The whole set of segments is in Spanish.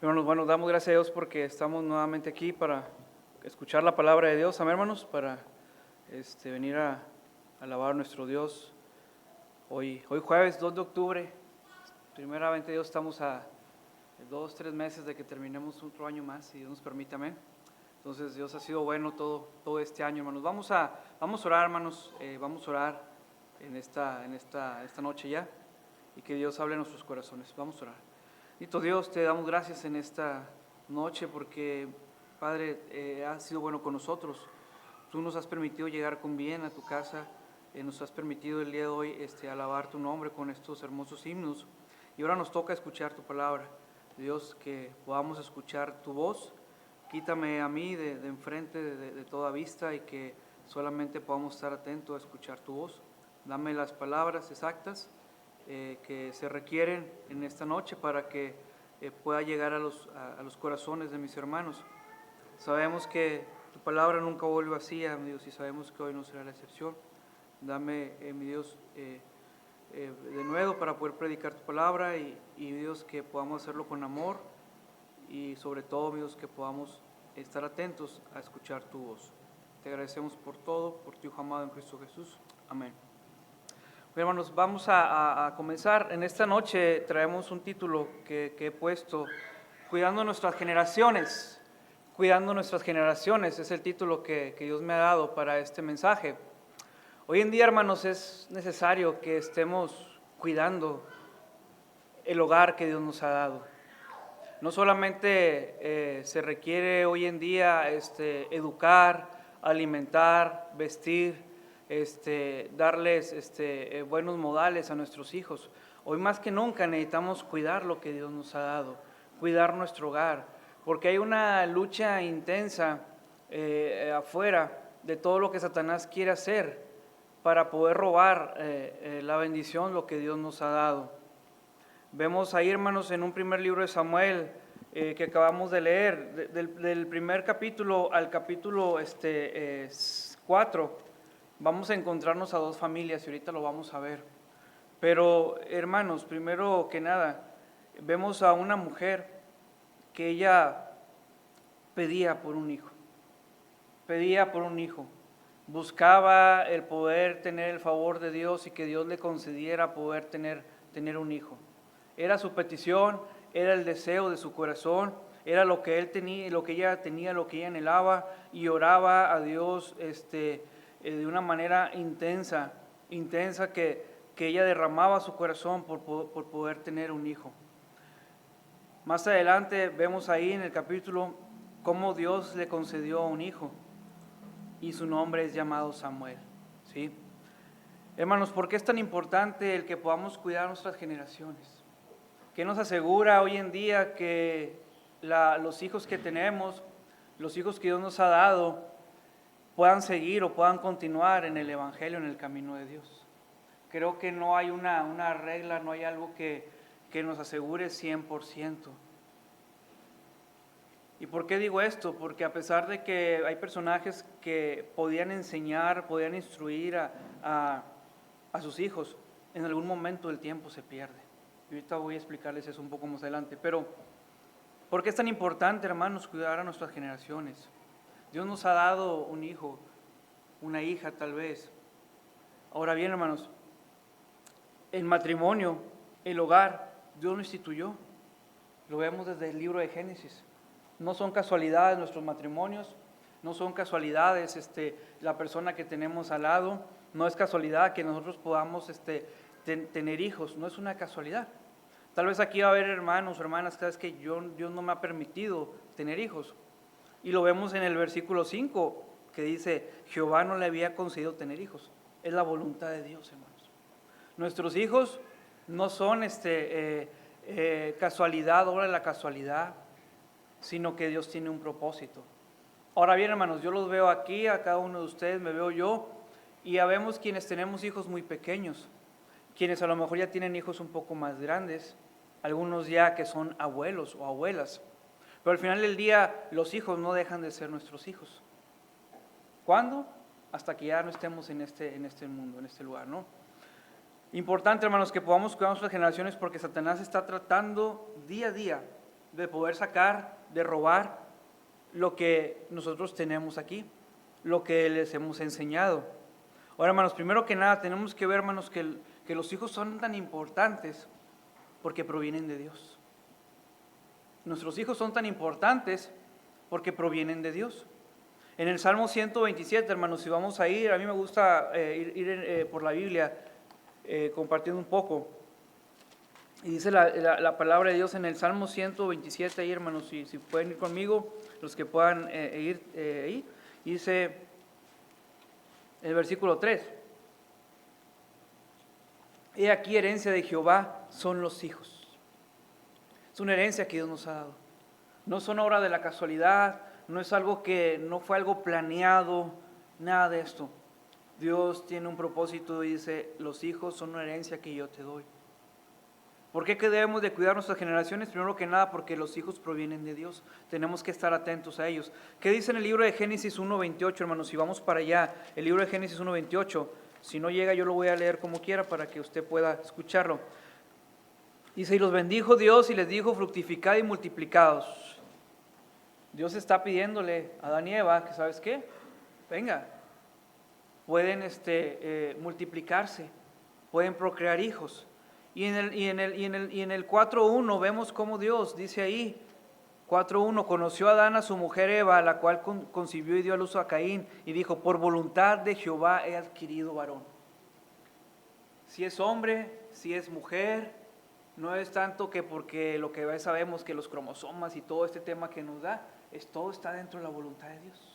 Hermanos, bueno, damos gracias a Dios porque estamos nuevamente aquí para escuchar la palabra de Dios, amén, hermanos, para venir a alabar a nuestro Dios. Hoy jueves 2 de octubre, primeramente Dios, estamos a 2-3 meses de que terminemos otro año más, si Dios nos permite, amén. Entonces Dios ha sido bueno todo este año, hermanos. Vamos a orar, hermanos, vamos a orar en esta noche ya, y que Dios hable en nuestros corazones. Vamos a orar. Bendito Dios, te damos gracias en esta noche porque, Padre, has sido bueno con nosotros. Tú nos has permitido llegar con bien a tu casa, nos has permitido el día de hoy alabar tu nombre con estos hermosos himnos. Y ahora nos toca escuchar tu palabra. Dios, que podamos escuchar tu voz. Quítame a mí de enfrente de toda vista y que solamente podamos estar atentos a escuchar tu voz. Dame las palabras exactas que se requieren en esta noche para que pueda llegar a los corazones de mis hermanos. Sabemos que tu palabra nunca vuelve vacía, mi Dios, y sabemos que hoy no será la excepción. Dame, mi Dios, de nuevo para poder predicar tu palabra y Dios, que podamos hacerlo con amor y sobre todo, mi Dios, que podamos estar atentos a escuchar tu voz. Te agradecemos por todo, por tu Hijo amado en Cristo Jesús. Amén. Bueno, hermanos, vamos a comenzar. En esta noche traemos un título que he puesto, Cuidando nuestras generaciones. Cuidando nuestras generaciones es el título que Dios me ha dado para este mensaje. Hoy en día, hermanos, es necesario que estemos cuidando el hogar que Dios nos ha dado. No solamente se requiere hoy en día educar, alimentar, vestir, darles buenos modales a nuestros hijos. Hoy más que nunca necesitamos cuidar lo que Dios nos ha dado, cuidar nuestro hogar, porque hay una lucha intensa afuera de todo lo que Satanás quiere hacer para poder robar la bendición, lo que Dios nos ha dado. Vemos ahí, hermanos, en un primer libro de Samuel que acabamos de leer, del primer capítulo al capítulo 4, vamos a encontrarnos a dos familias y ahorita lo vamos a ver. Pero, hermanos, primero que nada, vemos a una mujer que ella pedía por un hijo, buscaba el poder tener el favor de Dios y que Dios le concediera poder tener un hijo. Era su petición, era el deseo de su corazón, era lo que él tenía, lo que ella tenía, lo que ella anhelaba, y oraba a Dios de una manera intensa que ella derramaba su corazón por poder tener un hijo. Más adelante vemos ahí en el capítulo cómo Dios le concedió un hijo y su nombre es llamado Samuel, ¿sí? Hermanos, ¿por qué es tan importante el que podamos cuidar nuestras generaciones? ¿Qué nos asegura hoy en día que los hijos que tenemos, los hijos que Dios nos ha dado, puedan seguir o puedan continuar en el Evangelio, en el camino de Dios? Creo que no hay una regla, no hay algo que nos asegure 100%. ¿Y por qué digo esto? Porque a pesar de que hay personajes que podían enseñar, podían instruir a sus hijos, en algún momento del tiempo se pierde. Y ahorita voy a explicarles eso un poco más adelante. Pero, ¿por qué es tan importante, hermanos, cuidar a nuestras generaciones? Dios nos ha dado un hijo, una hija tal vez. Ahora bien, hermanos, el matrimonio, el hogar, Dios lo instituyó. Lo vemos desde el libro de Génesis. No son casualidades nuestros matrimonios, no son casualidades la persona que tenemos al lado, no es casualidad que nosotros podamos tener hijos, no es una casualidad. Tal vez aquí va a haber hermanos o hermanas que Dios no me ha permitido tener hijos. Y lo vemos en el versículo 5, que dice, Jehová no le había concedido tener hijos. Es la voluntad de Dios, hermanos. Nuestros hijos no son casualidad, obra de la casualidad, sino que Dios tiene un propósito. Ahora bien, hermanos, yo los veo aquí, a cada uno de ustedes, me veo yo, y ya vemos quienes tenemos hijos muy pequeños, quienes a lo mejor ya tienen hijos un poco más grandes, algunos ya que son abuelos o abuelas, pero al final del día los hijos no dejan de ser nuestros hijos. ¿Cuándo? Hasta que ya no estemos en este mundo, en este lugar, ¿no? Importante, hermanos, que podamos cuidar nuestras generaciones porque Satanás está tratando día a día de poder sacar, de robar lo que nosotros tenemos aquí, lo que les hemos enseñado. Ahora, hermanos, primero que nada tenemos que ver, hermanos, que los hijos son tan importantes porque provienen de Dios. Nuestros hijos son tan importantes porque provienen de Dios. En el Salmo 127, hermanos, si vamos a ir, a mí me gusta ir por la Biblia compartiendo un poco. Y dice la palabra de Dios en el Salmo 127, ahí, hermanos, si pueden ir conmigo, los que puedan ir ahí. Dice el versículo 3. He aquí, herencia de Jehová son los hijos. Es una herencia que Dios nos ha dado. No son obra de la casualidad, no es algo que no fue algo planeado, nada de esto. Dios tiene un propósito y dice, los hijos son una herencia que yo te doy. ¿Por qué que debemos de cuidar nuestras generaciones? Primero que nada, porque los hijos provienen de Dios. Tenemos que estar atentos a ellos. ¿Qué dice en el libro de Génesis 1:28, hermanos? Si vamos para allá, el libro de Génesis 1:28, si no llega yo lo voy a leer como quiera para que usted pueda escucharlo. Dice, y los bendijo Dios y les dijo, fructificad y multiplicados. Dios está pidiéndole a Adán y Eva que, ¿sabes qué? Venga, pueden multiplicarse, pueden procrear hijos. Y en el 4:1 vemos cómo Dios dice ahí, 4:1, conoció a Adán a su mujer Eva, la cual concibió y dio a luz a Caín, y dijo, por voluntad de Jehová he adquirido varón. Si es hombre, si es mujer, no es tanto que porque lo que sabemos que los cromosomas y todo este tema que nos da, todo está dentro de la voluntad de Dios.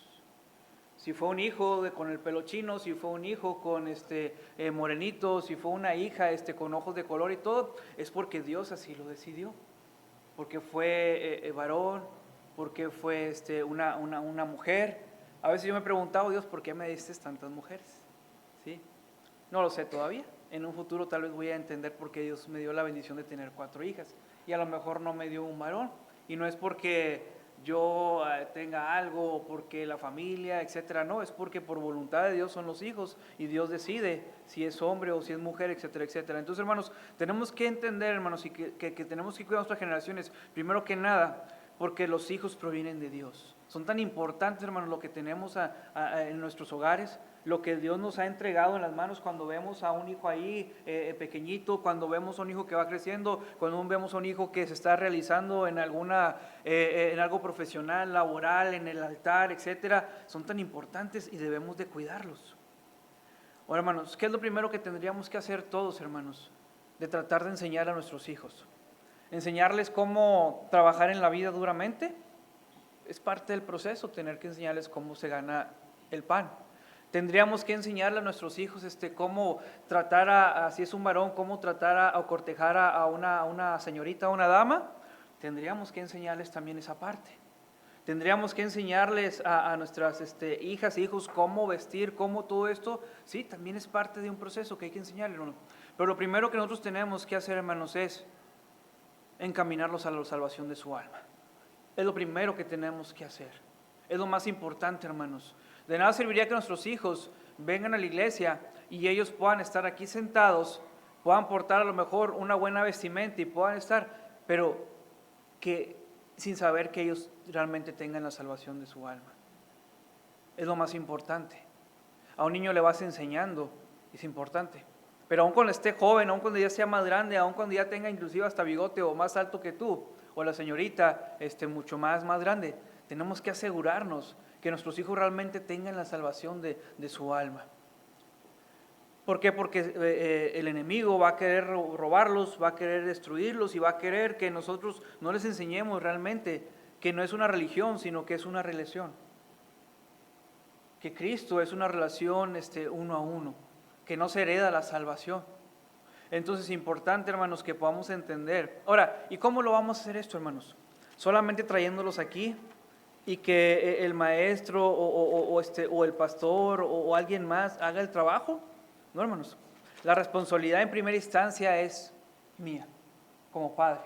Si fue un hijo con el pelo chino, si fue un hijo con morenito, si fue una hija con ojos de color y todo, es porque Dios así lo decidió. Porque fue varón, porque fue una mujer. A veces yo me he preguntado, Dios, ¿por qué me diste tantas mujeres? ¿Sí? No lo sé todavía. En un futuro tal vez voy a entender por qué Dios me dio la bendición de tener 4 hijas. Y a lo mejor no me dio un varón. Y no es porque yo tenga algo, o porque la familia, etcétera. No, es porque por voluntad de Dios son los hijos. Y Dios decide si es hombre o si es mujer, etcétera, etcétera. Entonces, hermanos, tenemos que entender, hermanos, y que tenemos que cuidar nuestras generaciones. Primero que nada, porque los hijos provienen de Dios. Son tan importantes, hermanos, lo que tenemos en nuestros hogares, lo que Dios nos ha entregado en las manos cuando vemos a un hijo ahí pequeñito, cuando vemos a un hijo que va creciendo, cuando vemos a un hijo que se está realizando en algo profesional, laboral, en el altar, etcétera. Son tan importantes y debemos de cuidarlos. Ahora, hermanos, ¿qué es lo primero que tendríamos que hacer todos, hermanos? De tratar de enseñar a nuestros hijos. Enseñarles cómo trabajar en la vida duramente. Es parte del proceso, tener que enseñarles cómo se gana el pan. Tendríamos que enseñarle a nuestros hijos cómo tratar si es un varón, cómo tratar o cortejar a una señorita, a una dama. Tendríamos que enseñarles también esa parte. Tendríamos que enseñarles a nuestras hijas e hijos cómo vestir, cómo todo esto. Sí, también es parte de un proceso que hay que enseñarles, hermano. Pero lo primero que nosotros tenemos que hacer, hermanos, es encaminarlos a la salvación de su alma. Es lo primero que tenemos que hacer. Es lo más importante, hermanos. De nada serviría que nuestros hijos vengan a la iglesia y ellos puedan estar aquí sentados, puedan portar a lo mejor una buena vestimenta y puedan estar, pero que sin saber que ellos realmente tengan la salvación de su alma. Es lo más importante. A un niño le vas enseñando, es importante. Pero aun cuando esté joven, aun cuando ya sea más grande, aun cuando ya tenga inclusive hasta bigote o más alto que tú, o la señorita mucho más grande, tenemos que asegurarnos que nuestros hijos realmente tengan la salvación de su alma. ¿Por qué? Porque el enemigo va a querer robarlos, va a querer destruirlos y va a querer que nosotros no les enseñemos realmente que no es una religión, sino que es una relación. Que Cristo es una relación uno a uno, que no se hereda la salvación. Entonces es importante, hermanos, que podamos entender. Ahora, ¿y cómo lo vamos a hacer esto, hermanos? Solamente trayéndolos aquí y que el maestro o el pastor o alguien más haga el trabajo. No, hermanos. La responsabilidad en primera instancia es mía, como padre.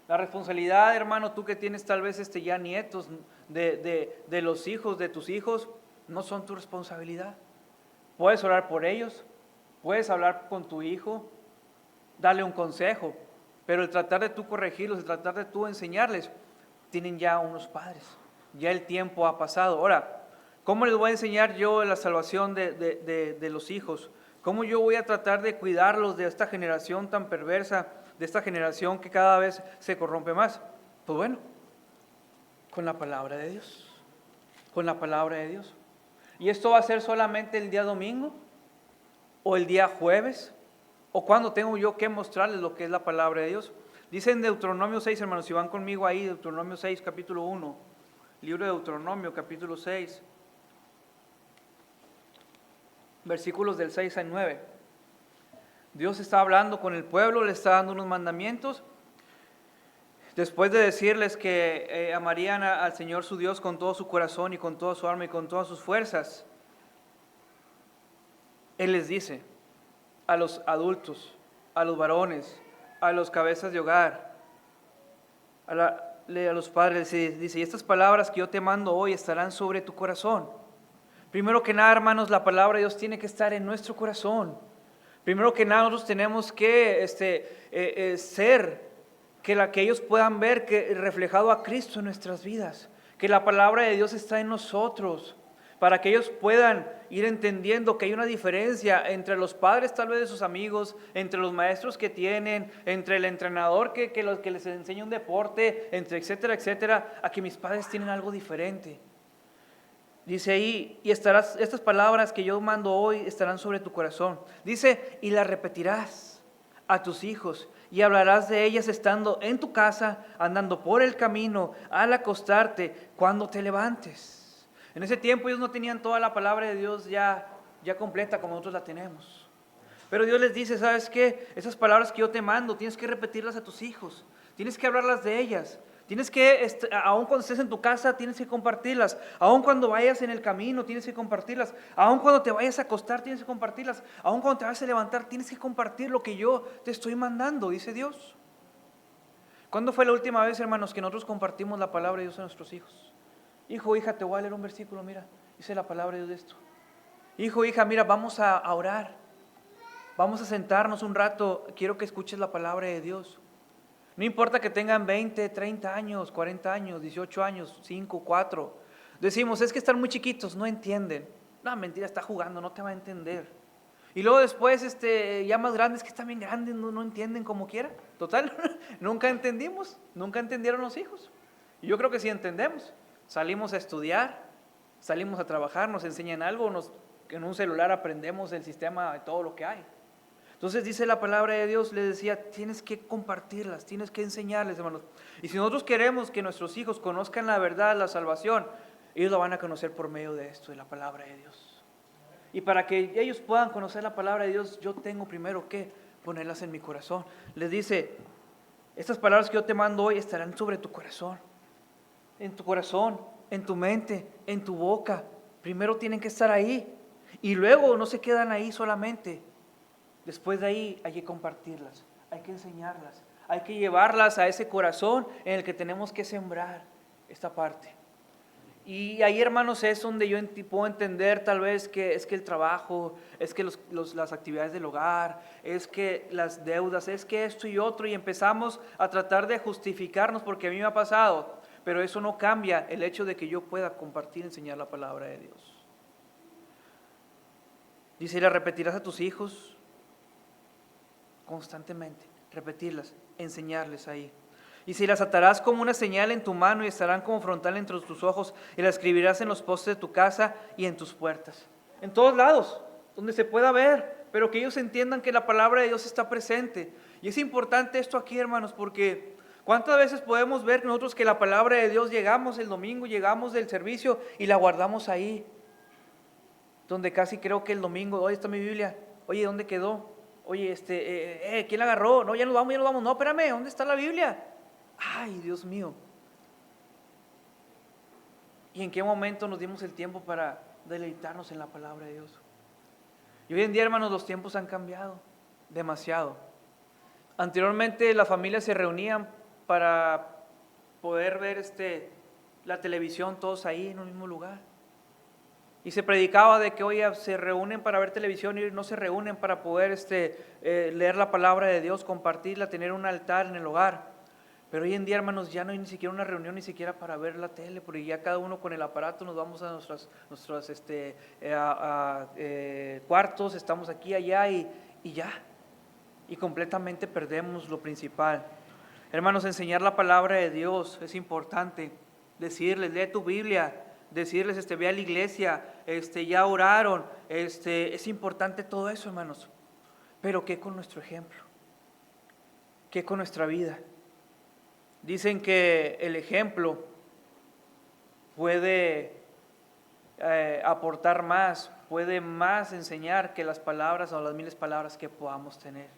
La responsabilidad, hermano, tú que tienes tal vez ya nietos de los hijos de tus hijos, no son tu responsabilidad. Puedes orar por ellos, puedes hablar con tu hijo, darle un consejo, pero el tratar de tú corregirlos, el tratar de tú enseñarles, tienen ya unos padres, ya el tiempo ha pasado. Ahora, ¿cómo les voy a enseñar yo la salvación de los hijos? ¿Cómo yo voy a tratar de cuidarlos de esta generación tan perversa, de esta generación que cada vez se corrompe más? Pues bueno, con la palabra de Dios, con la palabra de Dios. ¿Y esto va a ser solamente el día domingo? ¿O el día jueves? ¿O cuándo tengo yo que mostrarles lo que es la palabra de Dios? Dice en Deuteronomio 6, hermanos, si van conmigo ahí, Deuteronomio 6, capítulo 1, libro de Deuteronomio, capítulo 6, versículos del 6 al 9. Dios está hablando con el pueblo, le está dando unos mandamientos. Después de decirles que amarían al Señor su Dios con todo su corazón y con toda su alma y con todas sus fuerzas, Él les dice a los adultos, a los varones, a los cabezas de hogar, a los padres, dice, y estas palabras que yo te mando hoy estarán sobre tu corazón. Primero que nada, hermanos, la palabra de Dios tiene que estar en nuestro corazón. Primero que nada, nosotros tenemos que ser, que ellos puedan ver que reflejado a Cristo en nuestras vidas, que la palabra de Dios está en nosotros, para que ellos puedan ir entendiendo que hay una diferencia entre los padres tal vez de sus amigos, entre los maestros que tienen, entre el entrenador que les enseña un deporte, entre etcétera, etcétera, a que mis padres tienen algo diferente. Dice ahí, y estas palabras que yo mando hoy estarán sobre tu corazón. Dice, y las repetirás a tus hijos, y hablarás de ellas estando en tu casa, andando por el camino, al acostarte, cuando te levantes. En ese tiempo ellos no tenían toda la palabra de Dios ya completa como nosotros la tenemos. Pero Dios les dice, ¿sabes qué? Esas palabras que yo te mando, tienes que repetirlas a tus hijos, tienes que hablarlas de ellas. Tienes que, aun cuando estés en tu casa, tienes que compartirlas. Aun cuando vayas en el camino, tienes que compartirlas. Aun cuando te vayas a acostar, tienes que compartirlas. Aun cuando te vayas a levantar, tienes que compartir lo que yo te estoy mandando, dice Dios. ¿Cuándo fue la última vez, hermanos, que nosotros compartimos la palabra de Dios a nuestros hijos? Hijo, hija, te voy a leer un versículo, mira, dice la palabra de Dios de esto. Hijo, hija, mira, vamos a orar. Vamos a sentarnos un rato, quiero que escuches la palabra de Dios. No importa que tengan 20, 30 años, 40 años, 18 años, 5, 4. Decimos, es que están muy chiquitos, no entienden. No, mentira, está jugando, no te va a entender. Y luego después, ya más grandes, que están bien grandes, no entienden como quiera. Total, nunca entendimos, nunca entendieron los hijos. Y yo creo que sí entendemos. Salimos a estudiar, salimos a trabajar, nos enseñan algo, en un celular aprendemos el sistema de todo lo que hay. Entonces dice la palabra de Dios, le decía, tienes que compartirlas, tienes que enseñarles, hermanos. Y si nosotros queremos que nuestros hijos conozcan la verdad, la salvación, ellos la van a conocer por medio de esto, de la palabra de Dios. Y para que ellos puedan conocer la palabra de Dios, yo tengo primero que ponerlas en mi corazón. Les dice, estas palabras que yo te mando hoy estarán sobre tu corazón, en tu mente, en tu boca. Primero tienen que estar ahí. Y luego no se quedan ahí solamente. Después de ahí hay que compartirlas, hay que enseñarlas, hay que llevarlas a ese corazón en el que tenemos que sembrar esta parte. Y ahí, hermanos, es donde yo puedo entender tal vez que es que el trabajo, es que las actividades del hogar, es que las deudas, es que esto y otro, y empezamos a tratar de justificarnos porque a mí me ha pasado, pero eso no cambia el hecho de que yo pueda compartir y enseñar la palabra de Dios. Dice, y la repetirás a tus hijos constantemente, repetirlas, enseñarles ahí. Y si las atarás como una señal en tu mano y estarán como frontal entre tus ojos y las escribirás en los postes de tu casa y en tus puertas. En todos lados, donde se pueda ver, pero que ellos entiendan que la palabra de Dios está presente. Y es importante esto aquí, hermanos, porque ¿cuántas veces podemos ver nosotros que la palabra de Dios llegamos el domingo, llegamos del servicio y la guardamos ahí? Donde casi creo que el domingo, hoy está mi Biblia, oye, ¿dónde quedó? Oye, ¿quién la agarró? No, ya nos vamos. No, espérame, ¿dónde está la Biblia? Ay, Dios mío. ¿Y en qué momento nos dimos el tiempo para deleitarnos en la palabra de Dios? Y hoy en día, hermanos, los tiempos han cambiado demasiado. Anteriormente las familias se reunían para poder ver la televisión todos ahí en un mismo lugar. Y se predicaba de que, oye, se reúnen para ver televisión y no se reúnen para poder leer la palabra de Dios, compartirla, tener un altar en el hogar. Pero hoy en día, hermanos, ya no hay ni siquiera una reunión, ni siquiera para ver la tele, porque ya cada uno con el aparato nos vamos a nuestros cuartos, estamos aquí, allá y ya. Y completamente perdemos lo principal. Hermanos, enseñar la palabra de Dios es importante. Decirles, lee tu Biblia. Decirles, ve a la iglesia, ya oraron. Es importante todo eso, hermanos. Pero ¿qué con nuestro ejemplo? ¿Qué con nuestra vida? Dicen que el ejemplo puede aportar más, puede más enseñar que las palabras o las miles palabras que podamos tener.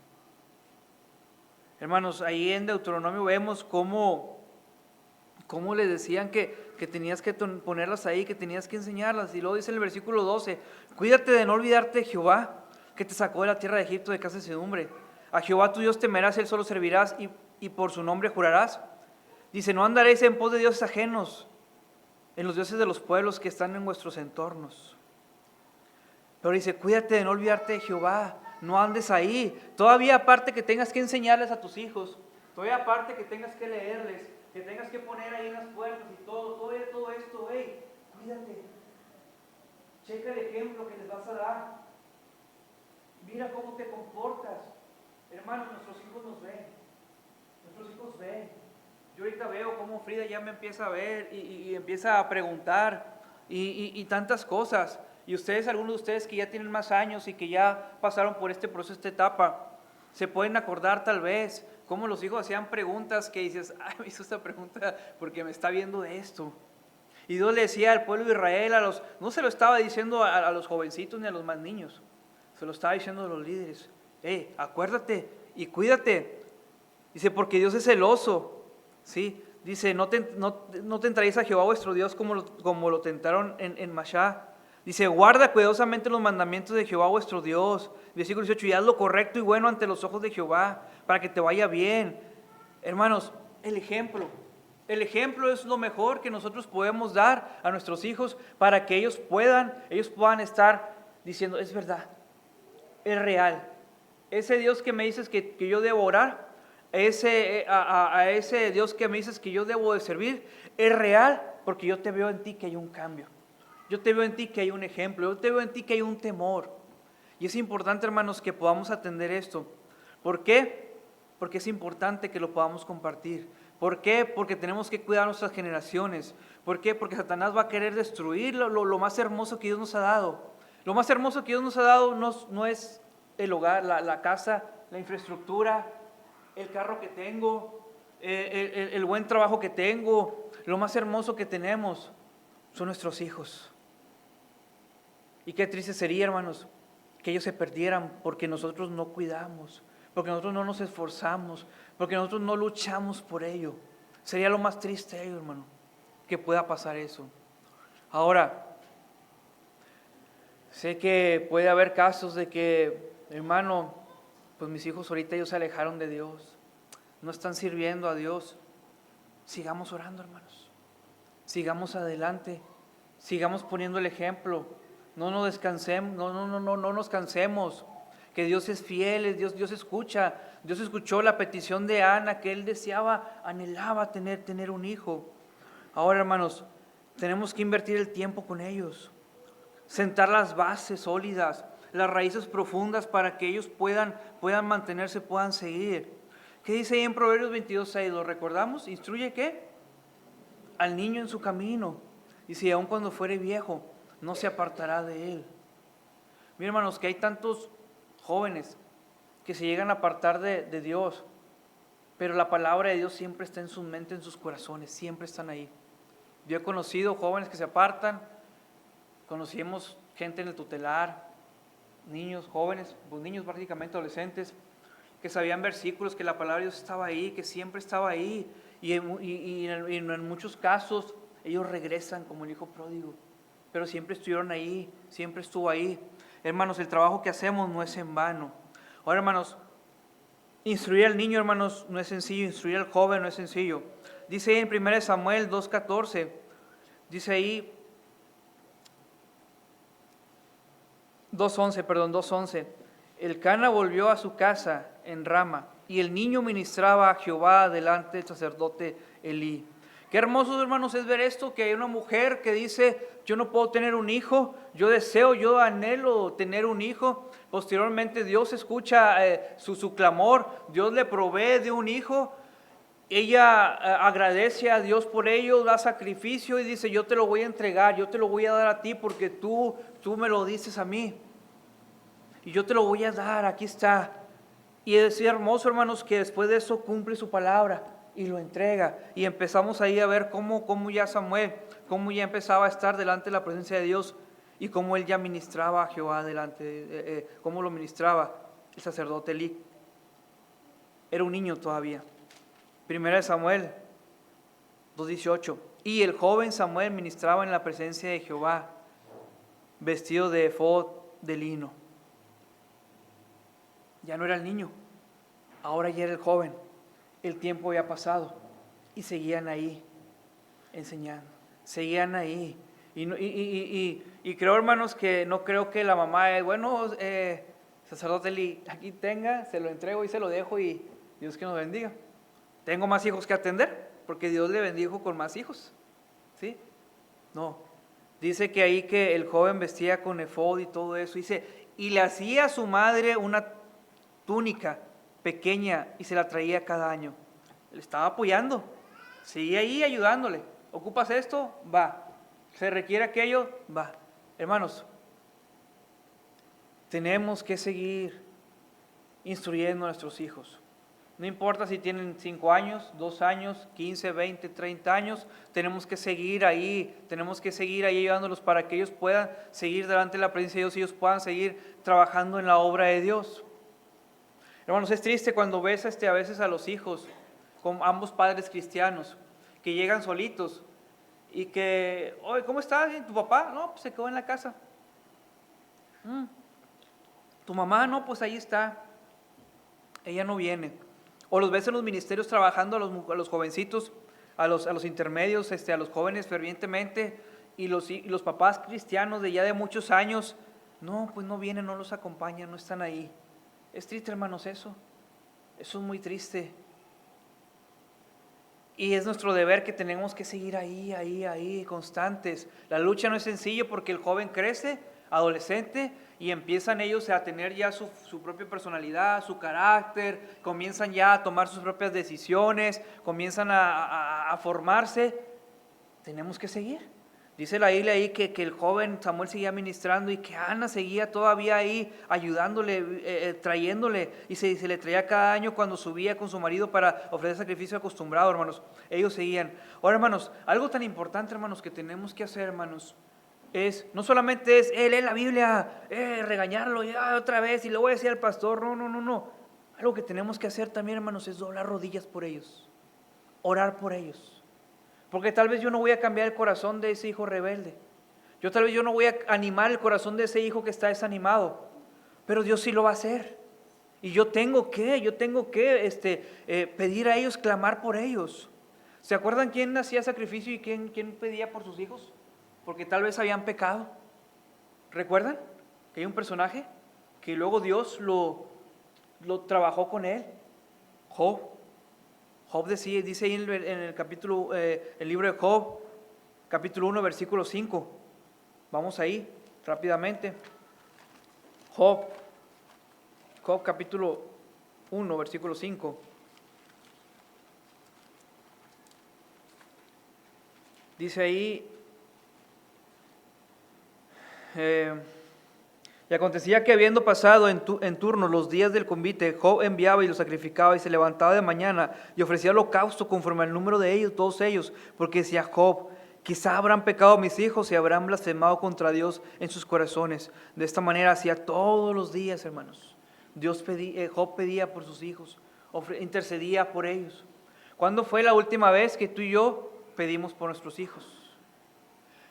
Hermanos, ahí en Deuteronomio vemos cómo les decían que tenías que ponerlas ahí, que tenías que enseñarlas. Y luego dice en el versículo 12, cuídate de no olvidarte de Jehová, que te sacó de la tierra de Egipto de casa de servidumbre. A Jehová tu Dios temerás, él solo servirás y por su nombre jurarás. Dice, no andaréis en pos de dioses ajenos, en los dioses de los pueblos que están en vuestros entornos. Pero dice, cuídate de no olvidarte de Jehová, no andes ahí. Todavía aparte que tengas que enseñarles a tus hijos, todavía aparte que tengas que leerles, que tengas que poner ahí en las puertas y todo esto, hey, cuídate. Checa el ejemplo que les vas a dar. Mira cómo te comportas. Hermanos, nuestros hijos nos ven. Nuestros hijos ven. Yo ahorita veo cómo Frida ya me empieza a ver y empieza a preguntar y tantas cosas. Y ustedes, algunos de ustedes que ya tienen más años y que ya pasaron por este proceso, esta etapa, se pueden acordar tal vez cómo los hijos hacían preguntas que dices, ay, me hizo esta pregunta porque me está viendo de esto. Y Dios le decía al pueblo de Israel, no se lo estaba diciendo a los jovencitos ni a los más niños, se lo estaba diciendo a los líderes, acuérdate y cuídate. Dice, porque Dios es celoso. ¿Sí? Dice, no tentaréis a Jehová vuestro Dios como lo tentaron en Mashá. Dice, guarda cuidadosamente los mandamientos de Jehová vuestro Dios. Versículo 18, y haz lo correcto y bueno ante los ojos de Jehová, para que te vaya bien. Hermanos, el ejemplo es lo mejor que nosotros podemos dar a nuestros hijos para que ellos puedan estar diciendo, es verdad, es real. Ese Dios que me dices que yo debo orar, a ese Dios que me dices que yo debo de servir, es real porque yo te veo en ti que hay un cambio. Yo te veo en ti que hay un ejemplo. Yo te veo en ti que hay un temor. Y es importante, hermanos, que podamos atender esto. ¿Por qué? Porque es importante que lo podamos compartir. ¿Por qué? Porque tenemos que cuidar a nuestras generaciones. ¿Por qué? Porque Satanás va a querer destruir lo más hermoso que Dios nos ha dado. Lo más hermoso que Dios nos ha dado no es el hogar, la casa, la infraestructura, el carro que tengo, el buen trabajo que tengo. Lo más hermoso que tenemos son nuestros hijos. Y qué triste sería, hermanos, que ellos se perdieran porque nosotros no cuidamos, porque nosotros no nos esforzamos, porque nosotros no luchamos por ello. Sería lo más triste, hermano, que pueda pasar eso. Ahora, sé que puede haber casos de que, hermano, pues mis hijos ahorita ellos se alejaron de Dios, no están sirviendo a Dios. Sigamos orando, hermanos. Sigamos adelante. Sigamos poniendo el ejemplo. No nos descansemos, no nos cansemos. Que Dios es fiel, Dios escucha. Dios escuchó la petición de Ana, que él anhelaba tener un hijo. Ahora, hermanos, tenemos que invertir el tiempo con ellos. Sentar las bases sólidas, las raíces profundas para que ellos puedan mantenerse, puedan seguir. ¿Qué dice ahí en Proverbios 22:6? ¿Lo recordamos? ¿Instruye qué? Al niño en su camino. Dice, aun cuando fuere viejo, no se apartará de él. Miren, hermanos, que hay tantos jóvenes que se llegan a apartar de Dios, pero la palabra de Dios siempre está en su mente, en sus corazones, siempre están ahí. Yo he conocido jóvenes que se apartan, conocimos gente en el tutelar, niños, jóvenes, pues niños prácticamente adolescentes, que sabían versículos, que la palabra de Dios estaba ahí, que siempre estaba ahí, y en muchos casos ellos regresan como el hijo pródigo, pero siempre estuvieron ahí, siempre estuvo ahí. Hermanos, el trabajo que hacemos no es en vano. Ahora, hermanos, instruir al niño, hermanos, no es sencillo, instruir al joven no es sencillo. Dice ahí en 1 Samuel 2:14, dice ahí, 2:11. Elcana volvió a su casa en Rama, y el niño ministraba a Jehová delante del sacerdote Elí. Qué hermoso, hermanos, es ver esto, que hay una mujer que dice: yo no puedo tener un hijo, yo anhelo tener un hijo. Posteriormente Dios escucha su clamor, Dios le provee de un hijo. Ella agradece a Dios por ello, da sacrificio y dice: yo te lo voy a entregar, yo te lo voy a dar a ti porque tú me lo dices a mí. Y yo te lo voy a dar, aquí está. Y es hermoso, hermanos, que después de eso cumple su palabra y lo entrega. Y empezamos ahí a ver cómo ya Samuel, cómo ya empezaba a estar delante de la presencia de Dios y cómo él ya ministraba a Jehová delante, cómo lo ministraba el sacerdote Elí. Era un niño todavía. Primera de Samuel 2:18. Y el joven Samuel ministraba en la presencia de Jehová, vestido de efod de lino. Ya no era el niño, ahora ya era el joven. El tiempo había pasado y seguían ahí enseñando, seguían ahí. Y creo, hermanos, que no creo que la mamá sacerdote Eli, aquí tenga, se lo entrego y se lo dejo y Dios que nos bendiga. Tengo más hijos que atender, porque Dios le bendijo con más hijos, ¿sí? No, dice que ahí que el joven vestía con efod y todo eso, dice, y le hacía a su madre una túnica pequeña y se la traía cada año. Le estaba apoyando, seguía ahí ayudándole. ¿Ocupas esto? Va. ¿Se requiere aquello? Va. Hermanos, tenemos que seguir instruyendo a nuestros hijos. No importa si tienen 5 años, 2 años, 15, 20, 30 años, tenemos que seguir ahí ayudándolos para que ellos puedan seguir delante de la presencia de Dios y ellos puedan seguir trabajando en la obra de Dios. Hermanos, es triste cuando ves a veces a los hijos, con ambos padres cristianos, que llegan solitos y que: oye, ¿cómo estás? ¿Tu papá? No, pues se quedó en la casa. ¿Tu mamá? No, pues ahí está, ella no viene. O los ves en los ministerios trabajando a los jovencitos, a los intermedios, a los jóvenes fervientemente, y los papás cristianos de ya de muchos años, no, pues no vienen, no los acompañan, no están ahí. Es triste, hermanos, eso es muy triste. Y es nuestro deber que tenemos que seguir ahí, constantes. La lucha no es sencilla porque el joven crece, adolescente, y empiezan ellos a tener ya su propia personalidad, su carácter, comienzan ya a tomar sus propias decisiones, comienzan a formarse. Tenemos que seguir. Dice la Biblia ahí que el joven Samuel seguía ministrando y que Ana seguía todavía ahí ayudándole, trayéndole, y se le traía cada año cuando subía con su marido para ofrecer sacrificio acostumbrado, hermanos. Ellos seguían. Ahora, hermanos, algo tan importante, hermanos, que tenemos que hacer, hermanos, no solamente es leer la Biblia, regañarlo ya otra vez y le voy a decir al pastor, no. Algo que tenemos que hacer también, hermanos, es doblar rodillas por ellos, orar por ellos. Porque tal vez yo no voy a cambiar el corazón de ese hijo rebelde. Tal vez yo no voy a animar el corazón de ese hijo que está desanimado. Pero Dios sí lo va a hacer. Y yo tengo que pedir a ellos, clamar por ellos. ¿Se acuerdan quién hacía sacrificio y quién pedía por sus hijos? Porque tal vez habían pecado. ¿Recuerdan? Que hay un personaje que luego Dios lo trabajó con él. Job dice ahí en el capítulo, el libro de Job, capítulo 1, versículo 5. Vamos ahí, rápidamente. Job capítulo 1, versículo 5. Dice ahí: y acontecía que habiendo pasado en turno los días del convite, Job enviaba y los sacrificaba y se levantaba de mañana y ofrecía holocausto conforme al número de ellos, todos ellos, porque decía Job: quizá habrán pecado mis hijos y habrán blasfemado contra Dios en sus corazones. De esta manera hacía todos los días, hermanos. Job pedía por sus hijos, intercedía por ellos. ¿Cuándo fue la última vez que tú y yo pedimos por nuestros hijos?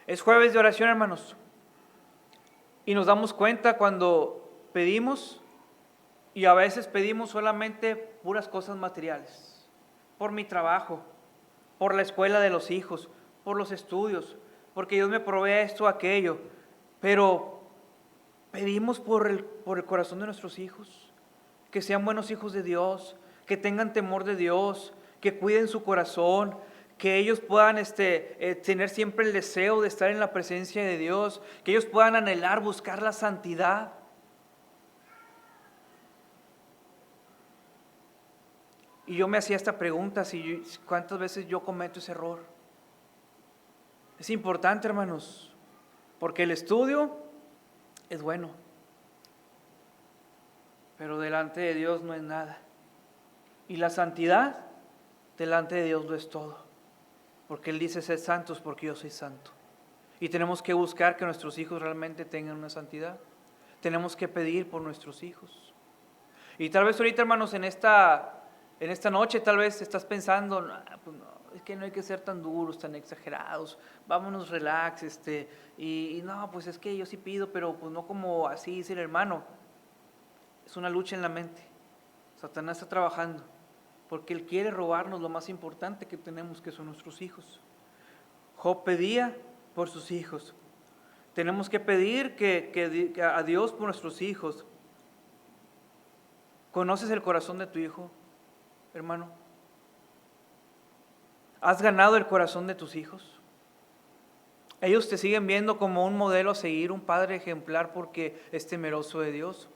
Es jueves de oración, hermanos. Y nos damos cuenta cuando pedimos, y a veces pedimos solamente puras cosas materiales. Por mi trabajo, por la escuela de los hijos, por los estudios, porque Dios me provee esto o aquello. Pero Pedimos por el corazón de nuestros hijos, que sean buenos hijos de Dios, que tengan temor de Dios, que cuiden su corazón, que ellos puedan tener siempre el deseo de estar en la presencia de Dios, que ellos puedan anhelar, buscar la santidad. Y yo me hacía esta pregunta, ¿cuántas veces yo cometo ese error? Es importante, hermanos, porque el estudio es bueno, pero delante de Dios no es nada. Y la santidad, delante de Dios lo es todo. Porque Él dice, sed santos porque yo soy santo. Y tenemos que buscar que nuestros hijos realmente tengan una santidad. Tenemos que pedir por nuestros hijos. Y tal vez ahorita, hermanos, en esta noche tal vez estás pensando, pues no, es que no hay que ser tan duros, tan exagerados, vámonos relax, y no, pues es que yo sí pido, pero pues no como así dice el hermano. Es una lucha en la mente. Satanás está trabajando, porque él quiere robarnos lo más importante que tenemos, que son nuestros hijos. Job pedía por sus hijos. Tenemos que pedir que a Dios por nuestros hijos. ¿Conoces el corazón de tu hijo, hermano? ¿Has ganado el corazón de tus hijos? Ellos te siguen viendo como un modelo a seguir, un padre ejemplar porque es temeroso de Dios.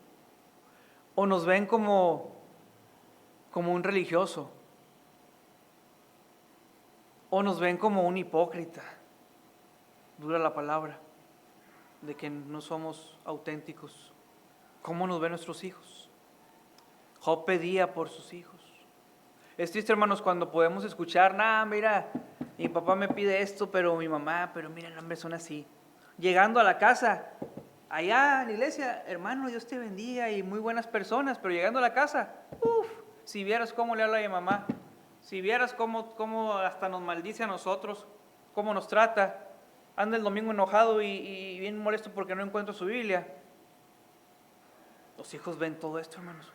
¿O nos ven como un religioso? ¿O nos ven como un hipócrita? Dura la palabra, de que no somos auténticos. ¿Cómo nos ven nuestros hijos? Job pedía por sus hijos. Es triste, hermanos, cuando podemos escuchar, mira, mi papá me pide esto, pero mi mamá, pero mira, el hombre son así. Llegando a la casa, allá en la iglesia, hermano, Dios te bendiga y muy buenas personas, pero llegando a la casa, si vieras cómo le habla a mi mamá, si vieras cómo hasta nos maldice a nosotros, cómo nos trata, anda el domingo enojado y bien molesto porque no encuentro su Biblia. Los hijos ven todo esto, hermanos.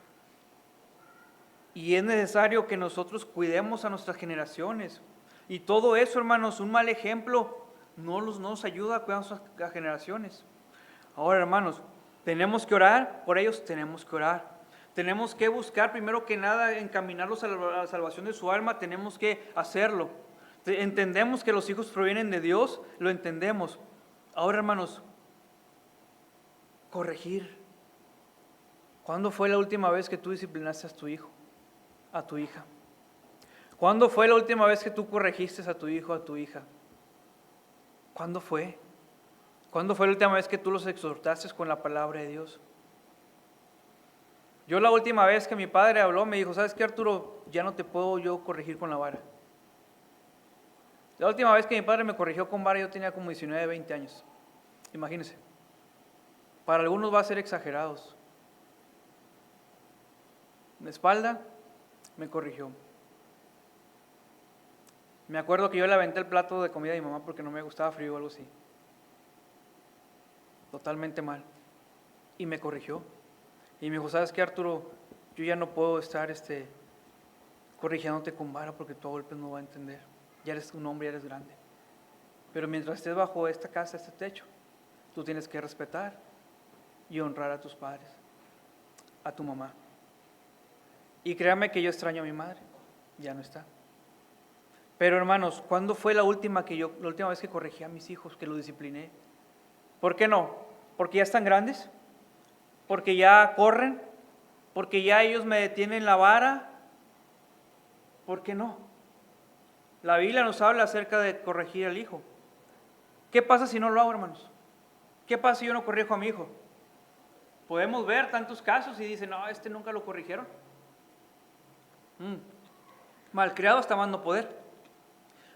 Y es necesario que nosotros cuidemos a nuestras generaciones. Y todo eso, hermanos, un mal ejemplo no nos ayuda a cuidar a nuestras generaciones. Ahora, hermanos, tenemos que orar, por ellos tenemos que orar. Tenemos que buscar, primero que nada, encaminarlos a la salvación de su alma, tenemos que hacerlo. Entendemos que los hijos provienen de Dios, lo entendemos. Ahora, hermanos, corregir. ¿Cuándo fue la última vez que tú disciplinaste a tu hijo, a tu hija? ¿Cuándo fue la última vez que tú corregiste a tu hijo, a tu hija? ¿Cuándo fue? ¿Cuándo fue la última vez que tú los exhortaste con la palabra de Dios? Yo la última vez que mi padre habló me dijo, ¿sabes qué, Arturo? Ya no te puedo yo corregir con la vara. La última vez que mi padre me corrigió con vara yo tenía como 19, 20 años. Imagínense. Para algunos va a ser exagerados. En la espalda me corrigió. Me acuerdo que yo le aventé el plato de comida a mi mamá porque no me gustaba frío o algo así. Totalmente mal. Y me corrigió. Y me dijo, ¿sabes qué, Arturo? Yo ya no puedo estar corrigiéndote con vara porque tu golpe no va a entender. Ya eres un hombre, ya eres grande. Pero mientras estés bajo esta casa, este techo, tú tienes que respetar y honrar a tus padres, a tu mamá. Y créame que yo extraño a mi madre, ya no está. Pero hermanos, ¿cuándo fue la última vez que corregí a mis hijos, que los discipliné? ¿Por qué no? ¿Porque ya están grandes? ¿Porque ya corren? ¿Porque ya ellos me detienen la vara? ¿Por qué no? La Biblia nos habla acerca de corregir al hijo. ¿Qué pasa si no lo hago, hermanos? ¿Qué pasa si yo no corrijo a mi hijo? Podemos ver tantos casos y dicen, no, nunca lo corrigieron. Malcriado hasta más no poder.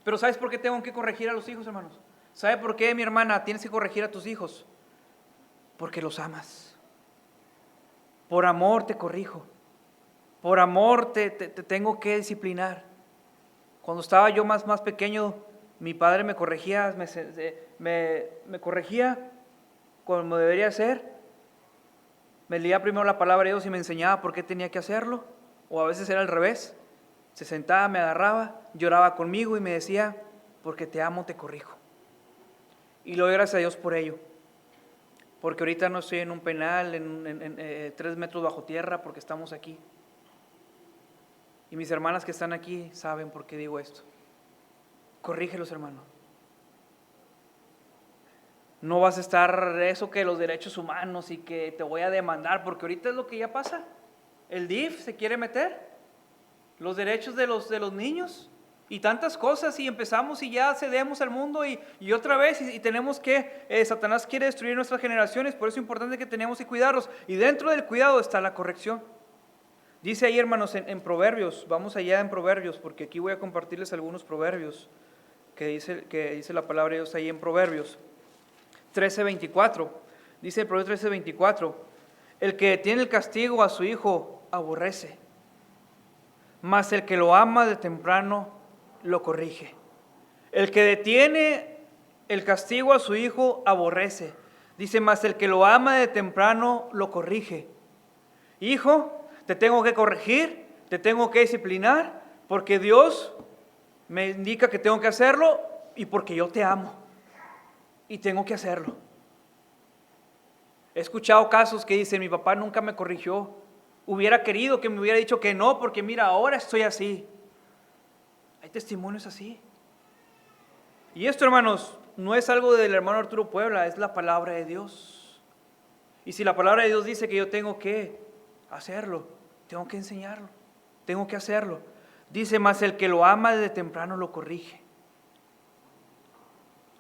Pero ¿sabes por qué tengo que corregir a los hijos, hermanos? ¿Sabe por qué, mi hermana, tienes que corregir a tus hijos? Porque los amas. Por amor te corrijo. Por amor te tengo que disciplinar. Cuando estaba yo más pequeño, mi padre me corregía, me corregía como debería ser. Me leía primero la palabra de Dios y me enseñaba por qué tenía que hacerlo. O a veces era al revés. Se sentaba, me agarraba, lloraba conmigo y me decía, porque te amo, te corrijo. Y lo doy gracias a Dios por ello. porque ahorita no estoy en un penal, 3 metros bajo tierra, porque estamos aquí. Y mis hermanas que están aquí saben por qué digo esto. Corrígelos, hermano. No vas a estar eso que los derechos humanos y que te voy a demandar, porque ahorita es lo que ya pasa. El DIF se quiere meter, los derechos de los niños y tantas cosas, y empezamos y ya cedemos al mundo y otra vez y tenemos que, Satanás quiere destruir nuestras generaciones, por eso es importante que tenemos que cuidarlos, y dentro del cuidado está la corrección. Dice ahí, hermanos, en Proverbios, vamos allá en Proverbios, porque aquí voy a compartirles algunos proverbios que dice la palabra de Dios ahí en Proverbios 13:24. Dice el Proverbio 13:24, el que detiene el castigo a su hijo aborrece, mas el que lo ama de temprano lo corrige. El que detiene el castigo a su hijo aborrece. Dice, mas el que lo ama de temprano lo corrige. Hijo, te tengo que corregir, te tengo que disciplinar, porque Dios me indica que tengo que hacerlo y porque yo te amo y tengo que hacerlo. He escuchado casos que dicen, mi papá nunca me corrigió, hubiera querido que me hubiera dicho que no, porque mira, ahora estoy así. Hay testimonios así. Y esto, hermanos, no es algo del hermano Arturo Puebla, es la palabra de Dios. Y si la palabra de Dios dice que yo tengo que hacerlo, tengo que enseñarlo, tengo que hacerlo. Dice, mas el que lo ama desde temprano lo corrige.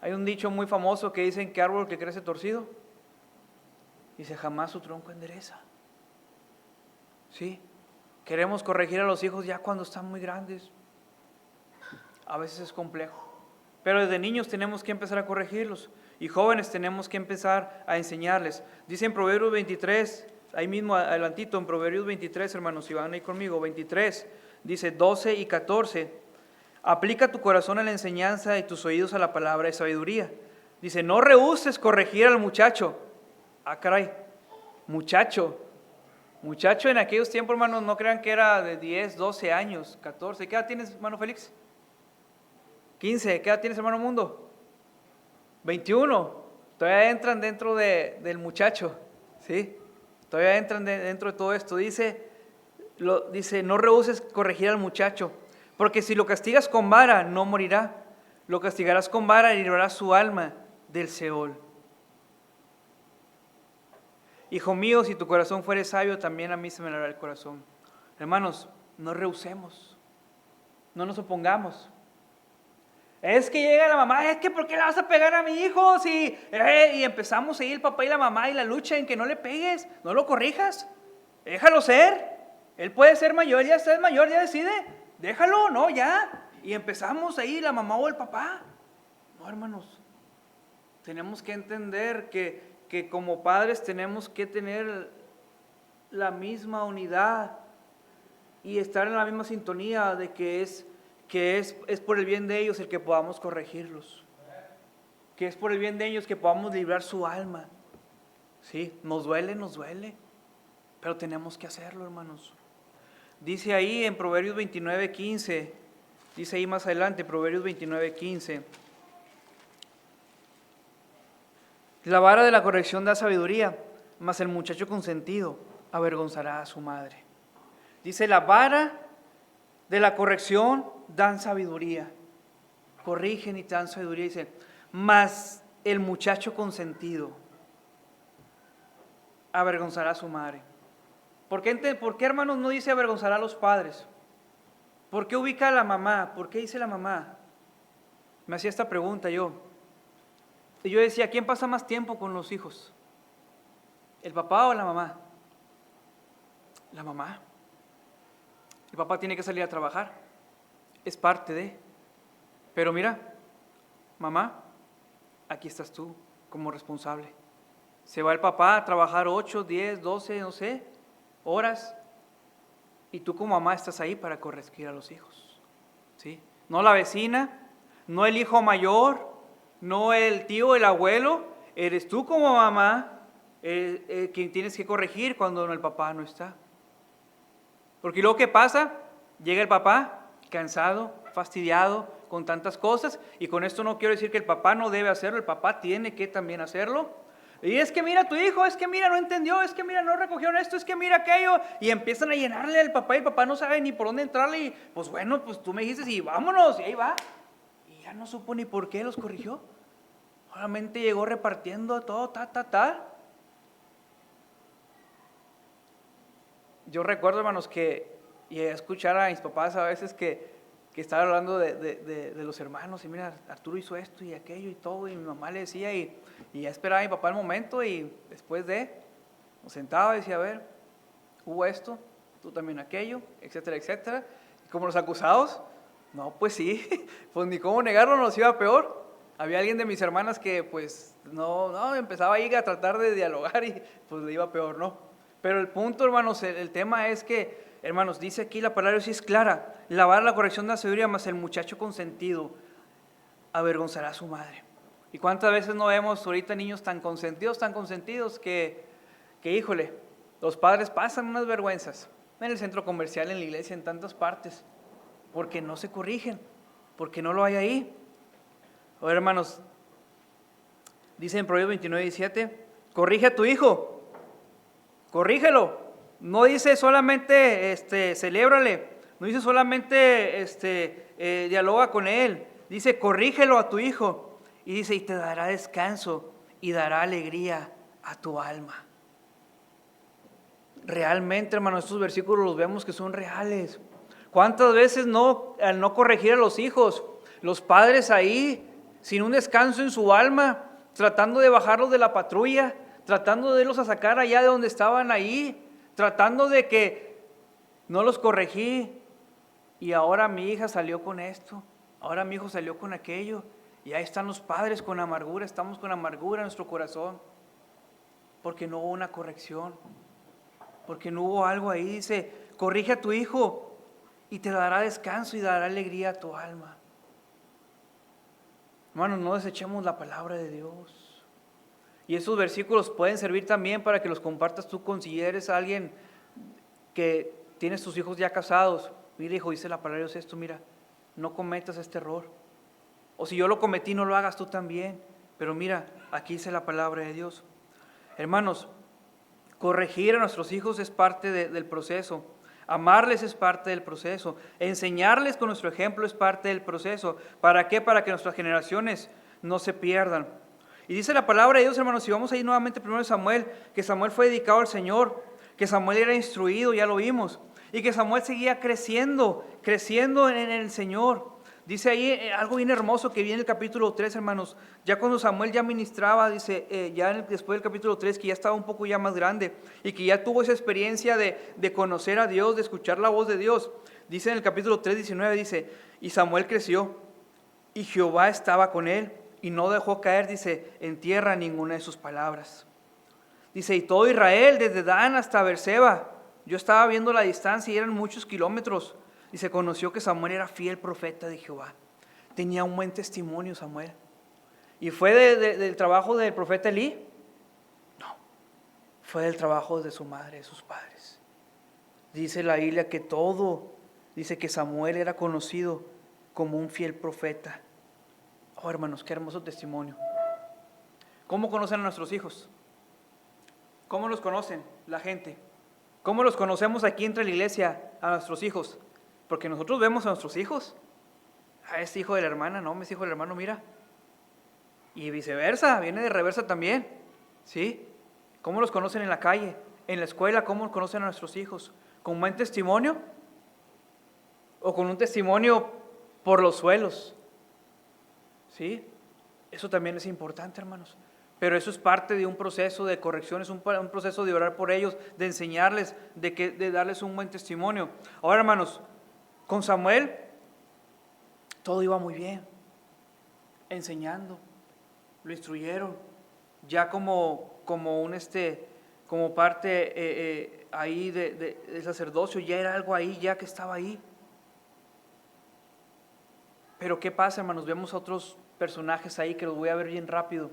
Hay un dicho muy famoso que dicen que árbol que crece torcido, dice, jamás su tronco endereza. Sí, queremos corregir a los hijos ya cuando están muy grandes. A veces es complejo, pero desde niños tenemos que empezar a corregirlos, y jóvenes tenemos que empezar a enseñarles. Dice en Proverbios 23, ahí mismo adelantito en Proverbios 23, hermanos, si van ahí conmigo, 23, dice 12 y 14, aplica tu corazón a la enseñanza y tus oídos a la palabra de sabiduría. Dice, no rehúses corregir al muchacho. Ah, caray, muchacho en aquellos tiempos, hermanos, no crean que era de 10, 12 años, 14. ¿Qué edad tienes, hermano Félix? 15. ¿Qué edad tienes, hermano Mundo? 21. Todavía entran dentro del muchacho, ¿sí? Todavía entran dentro de todo esto. Dice, no rehuses corregir al muchacho, porque si lo castigas con vara, no morirá. Lo castigarás con vara y librarás su alma del Seol. Hijo mío, si tu corazón fuere sabio, también a mí se me alegrará el corazón. Hermanos, no rehusemos, no nos opongamos. Es que llega la mamá, es que ¿por qué le vas a pegar a mi hijo? Y empezamos ahí el papá y la mamá y la lucha en que no le pegues, no lo corrijas, déjalo ser. Él puede ser mayor, ya es mayor, ya decide, déjalo, no, ya. Y empezamos ahí la mamá o el papá. No, hermanos, tenemos que entender que como padres tenemos que tener la misma unidad y estar en la misma sintonía de que es por el bien de ellos el que podamos corregirlos, que es por el bien de ellos que podamos librar su alma. Sí, nos duele, pero tenemos que hacerlo, hermanos. Dice ahí en Proverbios 29:15, dice ahí más adelante, Proverbios 29:15, la vara de la corrección da sabiduría, mas el muchacho consentido avergonzará a su madre. Dice, la vara de la corrección dan sabiduría, corrigen y dan sabiduría. Dice, mas el muchacho consentido avergonzará a su madre. ¿Por qué, hermanos, no dice avergonzará a los padres? ¿Por qué ubica a la mamá? ¿Por qué dice la mamá? Me hacía esta pregunta yo. Y yo decía, ¿quién pasa más tiempo con los hijos? ¿El papá o la mamá? La mamá. El papá tiene que salir a trabajar, es parte de. Pero mira, mamá, aquí estás tú como responsable. Se va el papá a trabajar 8, 10, 12, no sé, horas, y tú como mamá estás ahí para corregir a los hijos, ¿sí? No la vecina, no el hijo mayor, no el tío, el abuelo, eres tú como mamá quien tienes que corregir cuando el papá no está. Porque luego, ¿qué pasa? Llega el papá cansado, fastidiado, con tantas cosas, y con esto no quiero decir que el papá no debe hacerlo, el papá tiene que también hacerlo. Y es que mira a tu hijo, es que mira no entendió, es que mira no recogieron esto, es que mira aquello. Y empiezan a llenarle al papá y el papá no sabe ni por dónde entrarle. Y pues bueno, pues tú me dijiste y vámonos, y ahí va. Y ya no supo ni por qué los corrigió. Solamente llegó repartiendo todo, Yo recuerdo, hermanos, que llegué a escuchar a mis papás a veces que estaban hablando de los hermanos. Y mira, Arturo hizo esto y aquello y todo. Y mi mamá le decía y ya esperaba a mi papá el momento. Y después nos sentaba y decía, a ver, hubo esto, tú también aquello, etcétera, etcétera. Y como los acusados, no, pues sí, pues ni cómo negarlo, nos iba peor. Había alguien de mis hermanas que pues no, empezaba ahí a tratar de dialogar y pues le iba peor, ¿no? Pero el punto, hermanos, el tema es que, hermanos, dice aquí la palabra sí es clara: la vara la corrección de la sabiduría, mas el muchacho consentido avergonzará a su madre. ¿Y cuántas veces no vemos ahorita niños tan consentidos que híjole, los padres pasan unas vergüenzas en el centro comercial, en la iglesia, en tantas partes, porque no se corrigen, porque no lo hay ahí? Ahora, hermanos, dice en Proverbios 29:17, corrige a tu hijo, corrígelo. No dice solamente celébrale, no dice solamente dialoga con él, dice corrígelo a tu hijo. Y dice, y te dará descanso y dará alegría a tu alma. Realmente, hermanos, estos versículos los vemos que son reales. ¿Cuántas veces al no corregir a los hijos, los padres ahí, sin un descanso en su alma, tratando de bajarlos de la patrulla, tratando de irlos a sacar allá de donde estaban ahí, tratando de que no los corregí, y ahora mi hija salió con esto, ahora mi hijo salió con aquello, y ahí están los padres con amargura, estamos con amargura en nuestro corazón, porque no hubo una corrección, porque no hubo algo ahí. Dice, corrige a tu hijo y te dará descanso y dará alegría a tu alma. Hermanos, no desechemos la palabra de Dios. Y esos versículos pueden servir también para que los compartas tú, consideres a alguien que tiene sus hijos ya casados. Mira, hijo, dice la palabra de Dios esto, mira, no cometas este error. O si yo lo cometí, no lo hagas tú también. Pero mira, aquí dice la palabra de Dios. Hermanos, corregir a nuestros hijos es parte del proceso. Amarles es parte del proceso. Enseñarles con nuestro ejemplo es parte del proceso. ¿Para qué? Para que nuestras generaciones no se pierdan. Y dice la palabra de Dios, hermanos, si vamos ahí nuevamente primero a Samuel, que Samuel fue dedicado al Señor, que Samuel era instruido, ya lo vimos, y que Samuel seguía creciendo en el Señor. Dice ahí algo bien hermoso que viene en el capítulo 3, hermanos. Ya cuando Samuel ya ministraba, dice, después del capítulo 3, que ya estaba un poco ya más grande y que ya tuvo esa experiencia de conocer a Dios, de escuchar la voz de Dios. Dice en el capítulo 3, 19, dice, y Samuel creció y Jehová estaba con él y no dejó caer, dice, en tierra ninguna de sus palabras. Dice, y todo Israel, desde Dan hasta Beerseba, yo estaba viendo la distancia y eran muchos kilómetros. Y se conoció que Samuel era fiel profeta de Jehová. Tenía un buen testimonio Samuel. ¿Y fue del trabajo del profeta Elí? No, fue del trabajo de su madre, de sus padres. Dice la Biblia que dice que Samuel era conocido como un fiel profeta. Oh, hermanos, qué hermoso testimonio. ¿Cómo conocen a nuestros hijos? ¿Cómo los conocen la gente? ¿Cómo los conocemos aquí entre la iglesia a nuestros hijos? Porque nosotros vemos a nuestros hijos. Es hijo de la hermana, no, es hijo del hermano, mira. Y viceversa, viene de reversa también. ¿Sí? ¿Cómo los conocen en la calle? En la escuela, ¿cómo conocen a nuestros hijos? ¿Con buen testimonio? ¿O con un testimonio por los suelos? ¿Sí? Eso también es importante, hermanos. Pero eso es parte de un proceso de corrección, es un proceso de orar por ellos, de enseñarles, de darles un buen testimonio. Ahora, hermanos, con Samuel todo iba muy bien, enseñando, lo instruyeron, ya como parte ahí del sacerdocio, ya era algo ahí, ya que estaba ahí. Pero ¿qué pasa, hermanos? Vemos a otros personajes ahí que los voy a ver bien rápido.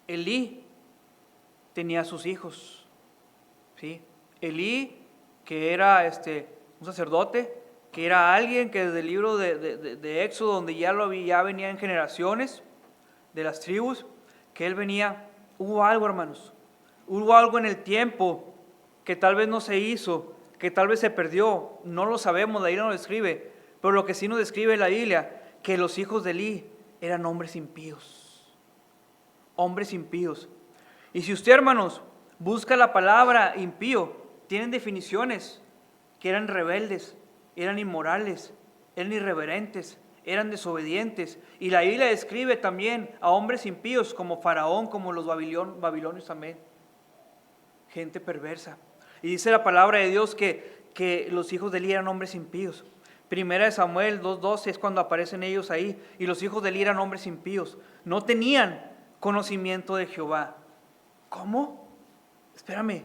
Elí tenía sus hijos, ¿sí? Elí, que era un sacerdote, que era alguien que desde el libro de Éxodo, donde ya venía en generaciones de las tribus, que él venía hubo algo, hermanos. Hubo algo en el tiempo que tal vez no se hizo, que tal vez se perdió. No lo sabemos, la Biblia no lo describe. Pero lo que sí nos describe la Biblia, que los hijos de Eli eran hombres impíos. Hombres impíos. Y si usted, hermanos, busca la palabra impío, tienen definiciones que eran rebeldes, eran inmorales, eran irreverentes, eran desobedientes. Y la Biblia describe también a hombres impíos como Faraón, como los babilonios también. Gente perversa. Y dice la palabra de Dios que los hijos de Eli eran hombres impíos. Primera de Samuel 2:12 es cuando aparecen ellos ahí. Y los hijos de Eli eran hombres impíos. No tenían conocimiento de Jehová. ¿Cómo? Espérame.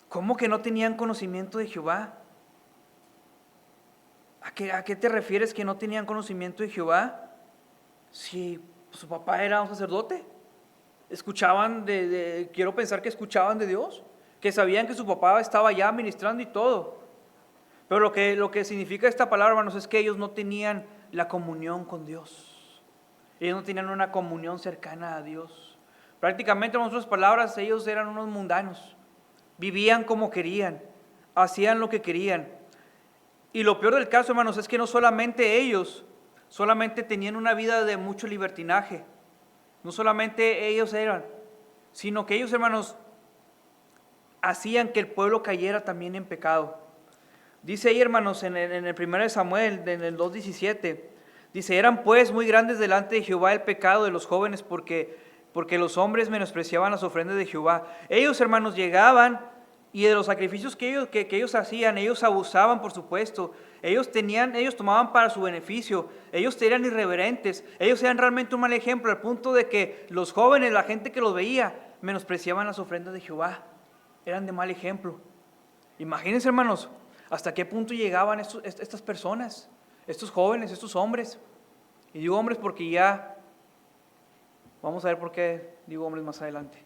¿Cómo que no tenían conocimiento de Jehová? ¿A qué te refieres que no tenían conocimiento de Jehová? Si su papá era un sacerdote. Escuchaban quiero pensar que escuchaban de Dios, que sabían que su papá estaba allá ministrando y todo. Pero lo que significa esta palabra, hermanos, es que ellos no tenían la comunión con Dios. Ellos no tenían una comunión cercana a Dios. Prácticamente, en otras palabras, ellos eran unos mundanos. Vivían como querían, hacían lo que querían. Y lo peor del caso, hermanos, es que no solamente ellos, solamente tenían una vida de mucho libertinaje. No solamente ellos eran, sino que ellos, hermanos, hacían que el pueblo cayera también en pecado. Dice ahí, hermanos, en el 1 Samuel, en el 2:17, dice, eran pues muy grandes delante de Jehová el pecado de los jóvenes porque los hombres menospreciaban las ofrendas de Jehová. Ellos, hermanos, llegaban y de los sacrificios que ellos hacían, ellos abusaban, por supuesto. Ellos tomaban para su beneficio. Ellos eran irreverentes. Ellos eran realmente un mal ejemplo, al punto de que los jóvenes, la gente que los veía, menospreciaban las ofrendas de Jehová. Eran de mal ejemplo. Imagínense, hermanos, hasta qué punto llegaban estas personas, estos jóvenes, estos hombres. Y digo hombres porque ya, vamos a ver por qué digo hombres más adelante.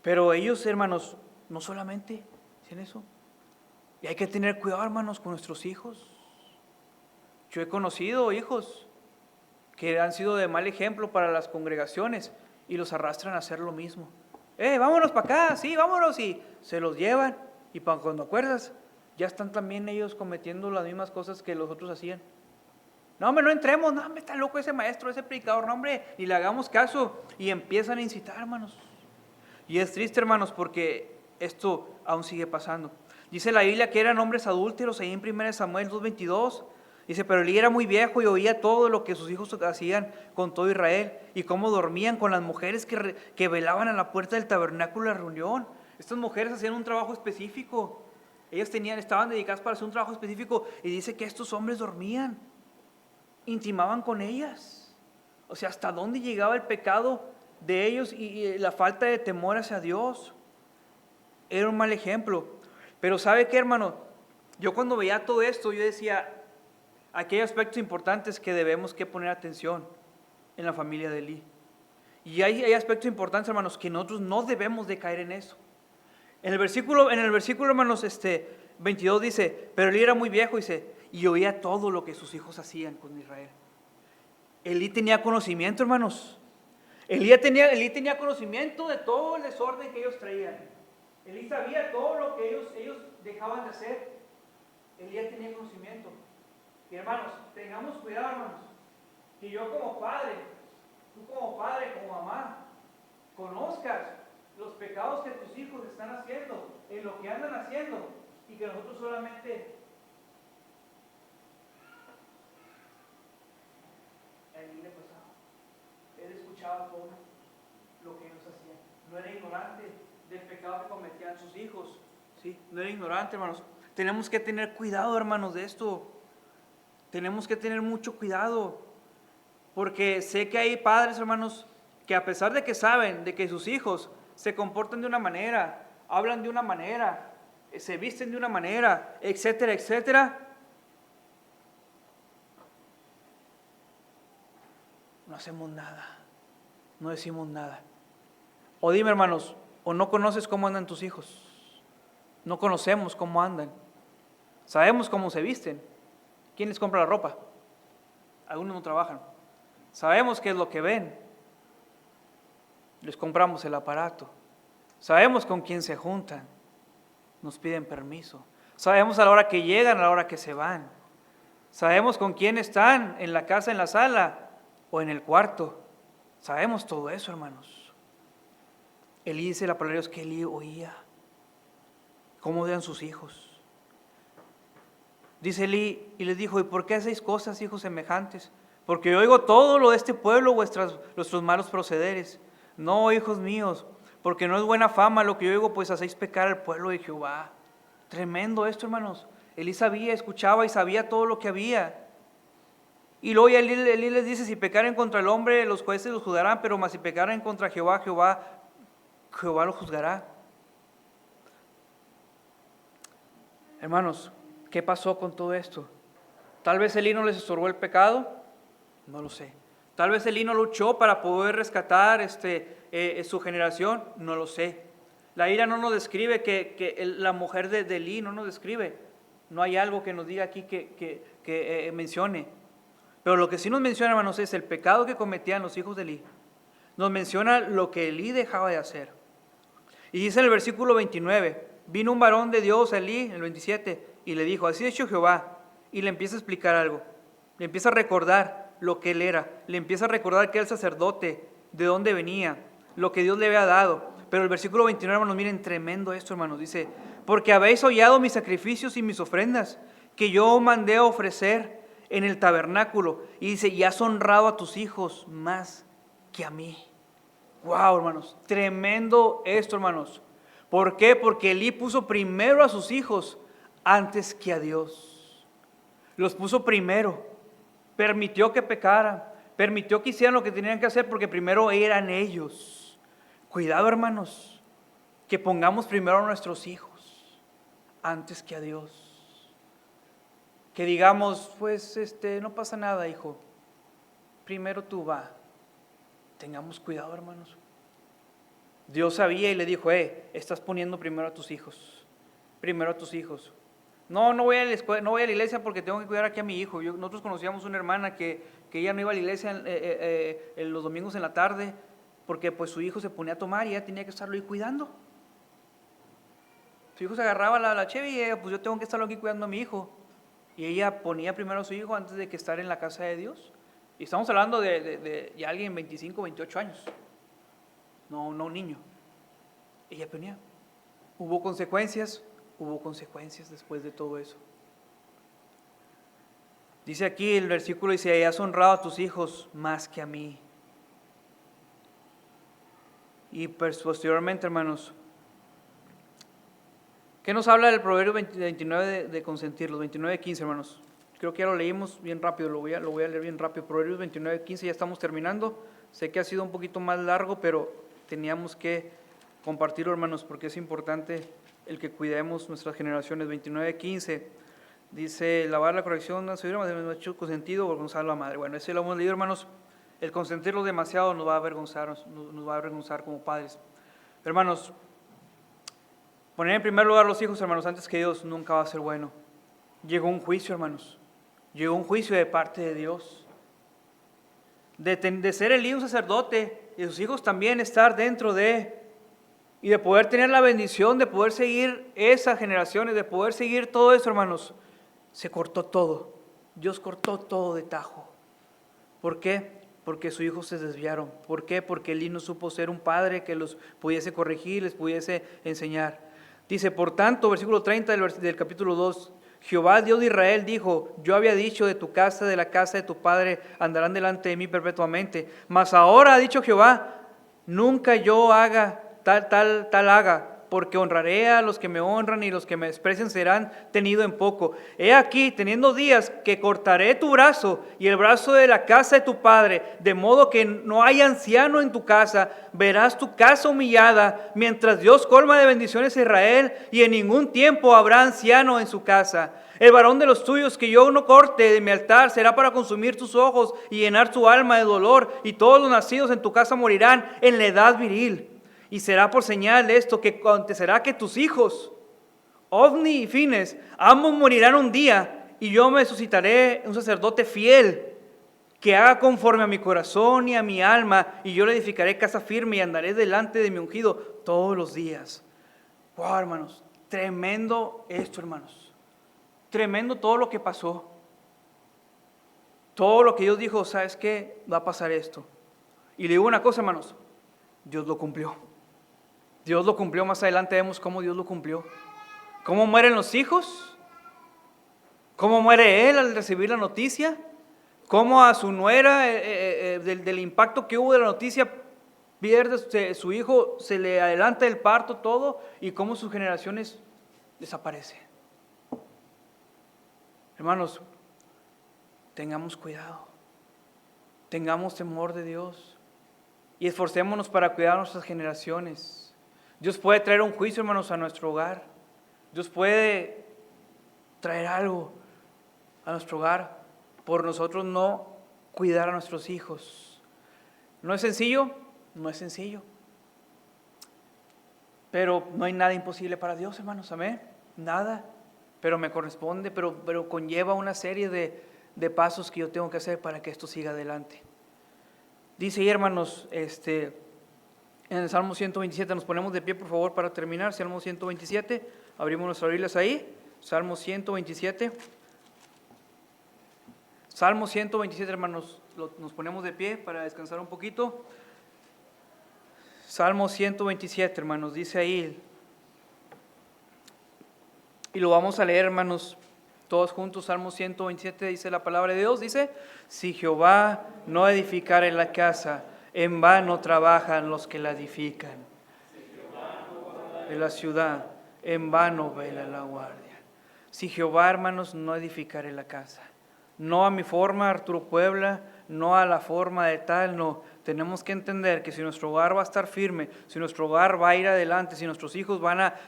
Pero ellos, hermanos, no solamente hacen eso. Y hay que tener cuidado, hermanos, con nuestros hijos. Yo he conocido hijos que han sido de mal ejemplo para las congregaciones y los arrastran a hacer lo mismo. Vámonos para acá, sí, vámonos, y se los llevan. Y cuando acuerdas, ya están también ellos cometiendo las mismas cosas que los otros hacían. No, hombre, no entremos, no, hombre, está loco ese maestro, ese predicador, no, hombre, ni le hagamos caso. Y empiezan a incitar, hermanos. Y es triste, hermanos, porque esto aún sigue pasando. Dice la Biblia que eran hombres adúlteros, ahí en 1 Samuel 2:22. Dice, pero Elí era muy viejo y oía todo lo que sus hijos hacían con todo Israel y cómo dormían con las mujeres que velaban a la puerta del tabernáculo de la reunión. Estas mujeres hacían un trabajo específico. Ellas estaban dedicadas para hacer un trabajo específico y dice que estos hombres dormían, intimaban con ellas. O sea, ¿hasta dónde llegaba el pecado de ellos y la falta de temor hacia Dios? Era un mal ejemplo. Pero ¿sabe qué, hermano? Yo cuando veía todo esto, yo decía, aquí hay aspectos importantes que debemos que poner atención en la familia de Elí. Y hay aspectos importantes, hermanos, que nosotros no debemos de caer en eso. En el versículo, hermanos, 22 dice, pero Elí era muy viejo, dice, y oía todo lo que sus hijos hacían con Israel. Elí tenía conocimiento, hermanos. Elí tenía conocimiento de todo el desorden que ellos traían. Elí sabía todo lo que ellos dejaban de hacer. Elí tenía conocimiento. Y hermanos, tengamos cuidado, hermanos, que yo como padre, tú como padre, como mamá, conozcas los pecados que tus hijos están haciendo, en lo que andan haciendo, y que nosotros solamente a Elí le pasaba. Él escuchaba todo lo que ellos hacían. No era ignorante del pecado que cometían sus hijos. ¿Sí? No era ignorante, hermanos. Tenemos que tener cuidado, hermanos, de esto. Tenemos que tener mucho cuidado. Porque sé que hay padres, hermanos, que a pesar de que saben de que sus hijos se comportan de una manera, hablan de una manera, se visten de una manera, etcétera, etcétera, no hacemos nada, no decimos nada. O dime, hermanos, o no conoces cómo andan tus hijos. No conocemos cómo andan. Sabemos cómo se visten. ¿Quién les compra la ropa? Algunos no trabajan. Sabemos qué es lo que ven. les compramos el aparato. Sabemos con quién se juntan, nos piden permiso. Sabemos a la hora que llegan, a la hora que se van. Sabemos con quién están, en la casa, en la sala o en el cuarto. Sabemos todo eso, hermanos. Elí dice la palabra de Dios que Elí oía cómo eran sus hijos. Dice Elí y les dijo: ¿y por qué hacéis cosas, hijos semejantes? Porque yo oigo todo lo de este pueblo, vuestros malos procederes. No, hijos míos, porque no es buena fama lo que yo oigo, pues hacéis pecar al pueblo de Jehová. Tremendo esto, hermanos. Elí sabía, escuchaba y sabía todo lo que había. Y luego Elí les dice: si pecaren contra el hombre, los jueces los juzgarán, pero más si pecaren contra Jehová, Jehová lo juzgará. Hermanos, ¿qué pasó con todo esto? Tal vez Elí no les estorbó el pecado, no lo sé. Tal vez Elí no luchó para poder rescatar su generación, no lo sé. La ira no nos describe que la mujer de Elí no nos describe. No hay algo que nos diga aquí que mencione. Pero lo que sí nos menciona, hermanos, es el pecado que cometían los hijos de Elí. Nos menciona lo que Elí dejaba de hacer. Y dice en el versículo 29, vino un varón de Dios a Elí, en el 27, y le dijo: así ha hecho Jehová. Y le empieza a explicar algo. Le empieza a recordar lo que él era. Le empieza a recordar que era el sacerdote, de dónde venía, lo que Dios le había dado. Pero el versículo 29, hermanos, miren, tremendo esto, hermanos. Dice: porque habéis hollado mis sacrificios y mis ofrendas, que yo mandé a ofrecer en el tabernáculo. Y dice: y has honrado a tus hijos más que a mí. Wow, hermanos, tremendo esto, hermanos. ¿Por qué? Porque Elí puso primero a sus hijos antes que a Dios. Los puso primero. Permitió que pecaran. Permitió que hicieran lo que tenían que hacer porque primero eran ellos. Cuidado, hermanos, que pongamos primero a nuestros hijos antes que a Dios. Que digamos: pues no pasa nada, hijo. Primero tú va. Tengamos cuidado, hermanos. Dios sabía y le dijo: estás poniendo primero a tus hijos. Primero a tus hijos. No voy a la escuela, no voy a la iglesia porque tengo que cuidar aquí a mi hijo. Nosotros conocíamos una hermana que ella no iba a la iglesia los domingos en la tarde porque pues su hijo se ponía a tomar y ella tenía que estarlo ahí cuidando. Su hijo se agarraba la cheve y ella: pues yo tengo que estarlo aquí cuidando a mi hijo. Y ella ponía primero a su hijo antes de que estar en la casa de Dios. Y estamos hablando de alguien 25, 28 años. No un niño. Ella ponía. Hubo consecuencias después de todo eso. Dice aquí el versículo, dice: has honrado a tus hijos más que a mí. Y posteriormente, hermanos, ¿qué nos habla del Proverbio 29 de consentirlos? 29:15, hermanos. Creo que ya lo leímos bien rápido, lo voy a leer bien rápido. Proverbios 29:15, ya estamos terminando. Sé que ha sido un poquito más largo, pero teníamos que compartirlo, hermanos, porque es importante el que cuidemos nuestras generaciones. 29:15 dice: lavar la corrección, no se hubiera hecho consentido o avergonzar a la madre. Bueno, ese lo hemos leído, hermanos. El consentirlo demasiado nos va a avergonzar como padres. Hermanos, poner en primer lugar a los hijos, hermanos, antes que Dios, nunca va a ser bueno. Llegó un juicio, hermanos. Llegó un juicio de parte de Dios. De ser Elí un sacerdote y sus hijos también estar dentro de, y de poder tener la bendición de poder seguir esas generaciones, de poder seguir todo eso, hermanos, se cortó todo. Dios cortó todo de tajo. ¿Por qué? Porque sus hijos se desviaron. ¿Por qué? Porque Elí no supo ser un padre que los pudiese corregir, les pudiese enseñar. Dice: por tanto, versículo 30 del capítulo 2, Jehová Dios de Israel dijo: yo había dicho, de tu casa, de la casa de tu padre, andarán delante de mí perpetuamente. Mas ahora ha dicho Jehová: nunca yo haga tal haga, porque honraré a los que me honran y los que me desprecian serán tenidos en poco. He aquí, teniendo días, que cortaré tu brazo y el brazo de la casa de tu padre, de modo que no haya anciano en tu casa. Verás tu casa humillada, mientras Dios colma de bendiciones a Israel, y en ningún tiempo habrá anciano en su casa. El varón de los tuyos que yo no corte de mi altar será para consumir tus ojos y llenar tu alma de dolor, y todos los nacidos en tu casa morirán en la edad viril. Y será por señal de esto que acontecerá que tus hijos, Ofni y Fines, ambos morirán un día, y yo me suscitaré un sacerdote fiel que haga conforme a mi corazón y a mi alma, y yo le edificaré casa firme y andaré delante de mi ungido todos los días. Wow, hermanos, tremendo esto, hermanos. Tremendo todo lo que pasó. Todo lo que Dios dijo, ¿sabes qué? Va a pasar esto. Y le digo una cosa, hermanos, Dios lo cumplió. Dios lo cumplió. Más adelante vemos cómo Dios lo cumplió. ¿Cómo mueren los hijos? ¿Cómo muere él al recibir la noticia? ¿Cómo a su nuera, del impacto que hubo de la noticia, pierde su hijo, se le adelanta el parto, todo, y cómo sus generaciones desaparecen? Hermanos, tengamos cuidado, tengamos temor de Dios y esforcémonos para cuidar a nuestras generaciones. Dios puede traer un juicio, hermanos, a nuestro hogar. Dios puede traer algo a nuestro hogar por nosotros no cuidar a nuestros hijos. ¿No es sencillo? No es sencillo. Pero no hay nada imposible para Dios, hermanos, amén. Nada. Pero me corresponde, pero conlleva una serie de pasos que yo tengo que hacer para que esto siga adelante. Dice ahí, hermanos, en el Salmo 127, nos ponemos de pie, por favor, para terminar. Salmo 127, abrimos nuestras Biblias ahí. Salmo 127. Salmo 127, hermanos, nos ponemos de pie para descansar un poquito. Salmo 127, hermanos, dice ahí, y lo vamos a leer, hermanos, todos juntos. Salmo 127 dice la palabra de Dios, dice: si Jehová no edificare la casa, en vano trabajan los que la edifican. De la ciudad, en vano vela la guardia. Si Jehová, hermanos, no edificare la casa, no a mi forma, Arturo Puebla, no a la forma de tal, no. Tenemos que entender que si nuestro hogar va a estar firme, si nuestro hogar va a ir adelante, si nuestros hijos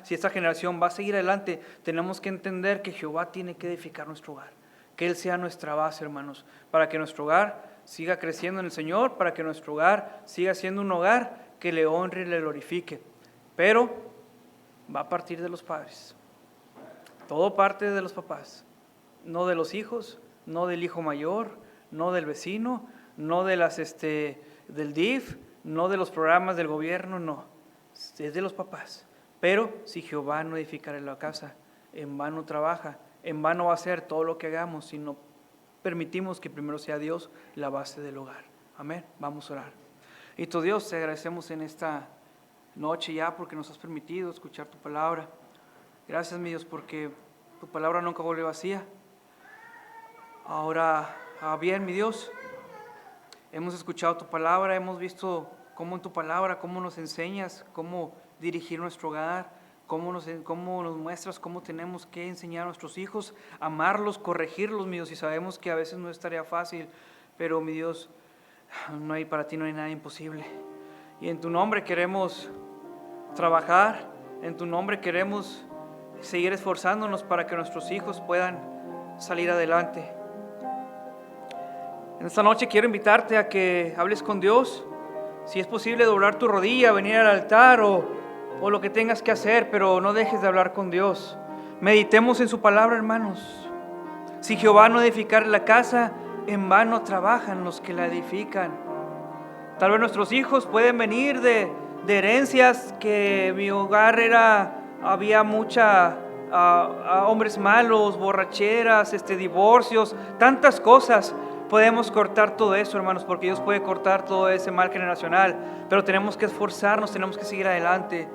si esta generación va a seguir adelante, tenemos que entender que Jehová tiene que edificar nuestro hogar, que Él sea nuestra base, hermanos, para que nuestro hogar siga creciendo en el Señor, para que nuestro hogar siga siendo un hogar que le honre y le glorifique. Pero va a partir de los padres, todo parte de los papás, no de los hijos, no del hijo mayor, no del vecino, no de del DIF, no de los programas del gobierno, no, es de los papás. Pero si Jehová no edificare la casa, en vano trabaja, en vano va a ser todo lo que hagamos si no permitimos que primero sea Dios la base del hogar. Amén. Vamos a orar. Y tu Dios, te agradecemos en esta noche ya porque nos has permitido escuchar tu palabra. Gracias, mi Dios, porque tu palabra nunca vuelve vacía. Ahora, bien, mi Dios, hemos escuchado tu palabra, hemos visto cómo en tu palabra, cómo nos enseñas, cómo dirigir nuestro hogar, cómo nos muestras cómo tenemos que enseñar a nuestros hijos, amarlos, corregirlos, mi Dios, y sabemos que a veces no es tarea fácil, pero mi Dios, para ti no hay nada imposible. Y en tu nombre queremos trabajar, en tu nombre queremos seguir esforzándonos para que nuestros hijos puedan salir adelante. En esta noche quiero invitarte a que hables con Dios. Si es posible, doblar tu rodilla, venir al altar o lo que tengas que hacer, pero no dejes de hablar con Dios. Meditemos en su palabra, hermanos. Si Jehová no edificare la casa, en vano trabajan los que la edifican. Tal vez nuestros hijos pueden venir de herencias que mi hogar había mucha hombres malos, borracheras, divorcios, tantas cosas. Podemos cortar todo eso, hermanos, porque Dios puede cortar todo ese mal generacional, pero tenemos que esforzarnos, tenemos que seguir adelante.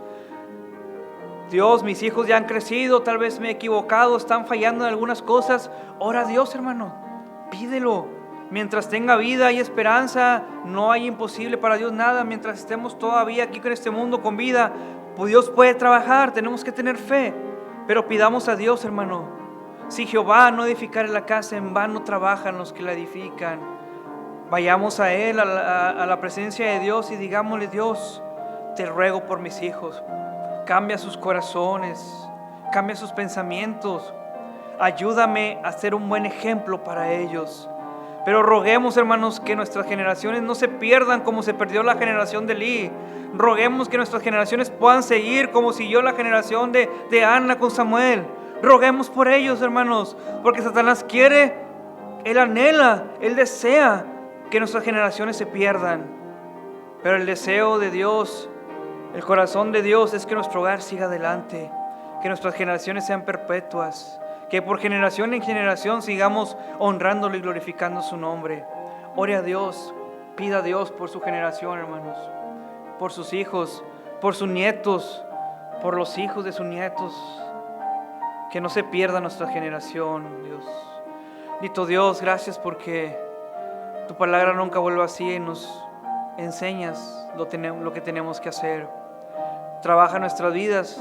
Dios, mis hijos ya han crecido, tal vez me he equivocado, están fallando en algunas cosas. Ora a Dios, hermano, pídelo. Mientras tenga vida y esperanza, no hay imposible para Dios nada. Mientras estemos todavía aquí con este mundo con vida, pues Dios puede trabajar, tenemos que tener fe, pero pidamos a Dios, hermano. Si Jehová no edificare la casa, en vano trabajan los que la edifican. Vayamos a Él, a la presencia de Dios y digámosle: Dios, te ruego por mis hijos. Cambia sus corazones, cambia sus pensamientos. Ayúdame a ser un buen ejemplo para ellos. Pero roguemos, hermanos, que nuestras generaciones no se pierdan como se perdió la generación de Elí. Roguemos que nuestras generaciones puedan seguir como siguió la generación de Ana con Samuel. Roguemos por ellos, hermanos, porque Satanás quiere, él anhela, él desea que nuestras generaciones se pierdan, pero el deseo de Dios, el corazón de Dios es que nuestro hogar siga adelante, que nuestras generaciones sean perpetuas, que por generación en generación sigamos honrándolo y glorificando su nombre. Ore a Dios, pida a Dios por su generación, hermanos, por sus hijos, por sus nietos, por los hijos de sus nietos, que no se pierda nuestra generación, Dios. Bendito Dios, gracias porque tu palabra nunca vuelve vacía y nos enseñas lo que tenemos que hacer. Trabaja nuestras vidas,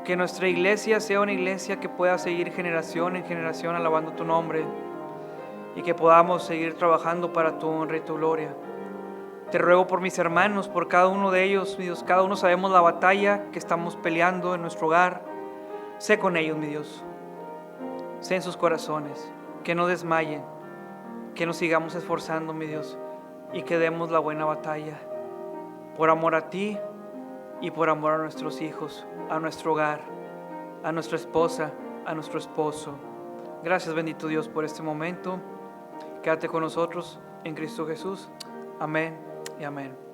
que nuestra iglesia sea una iglesia que pueda seguir generación en generación alabando tu nombre y que podamos seguir trabajando para tu honra y tu gloria. Te ruego por mis hermanos, por cada uno de ellos, mi Dios, cada uno sabemos la batalla que estamos peleando en nuestro hogar. Sé con ellos, mi Dios, sé en sus corazones, que no desmayen, que nos sigamos esforzando, mi Dios, y que demos la buena batalla, por amor a ti y por amor a nuestros hijos, a nuestro hogar, a nuestra esposa, a nuestro esposo. Gracias, bendito Dios, por este momento. Quédate con nosotros en Cristo Jesús. Amén y amén.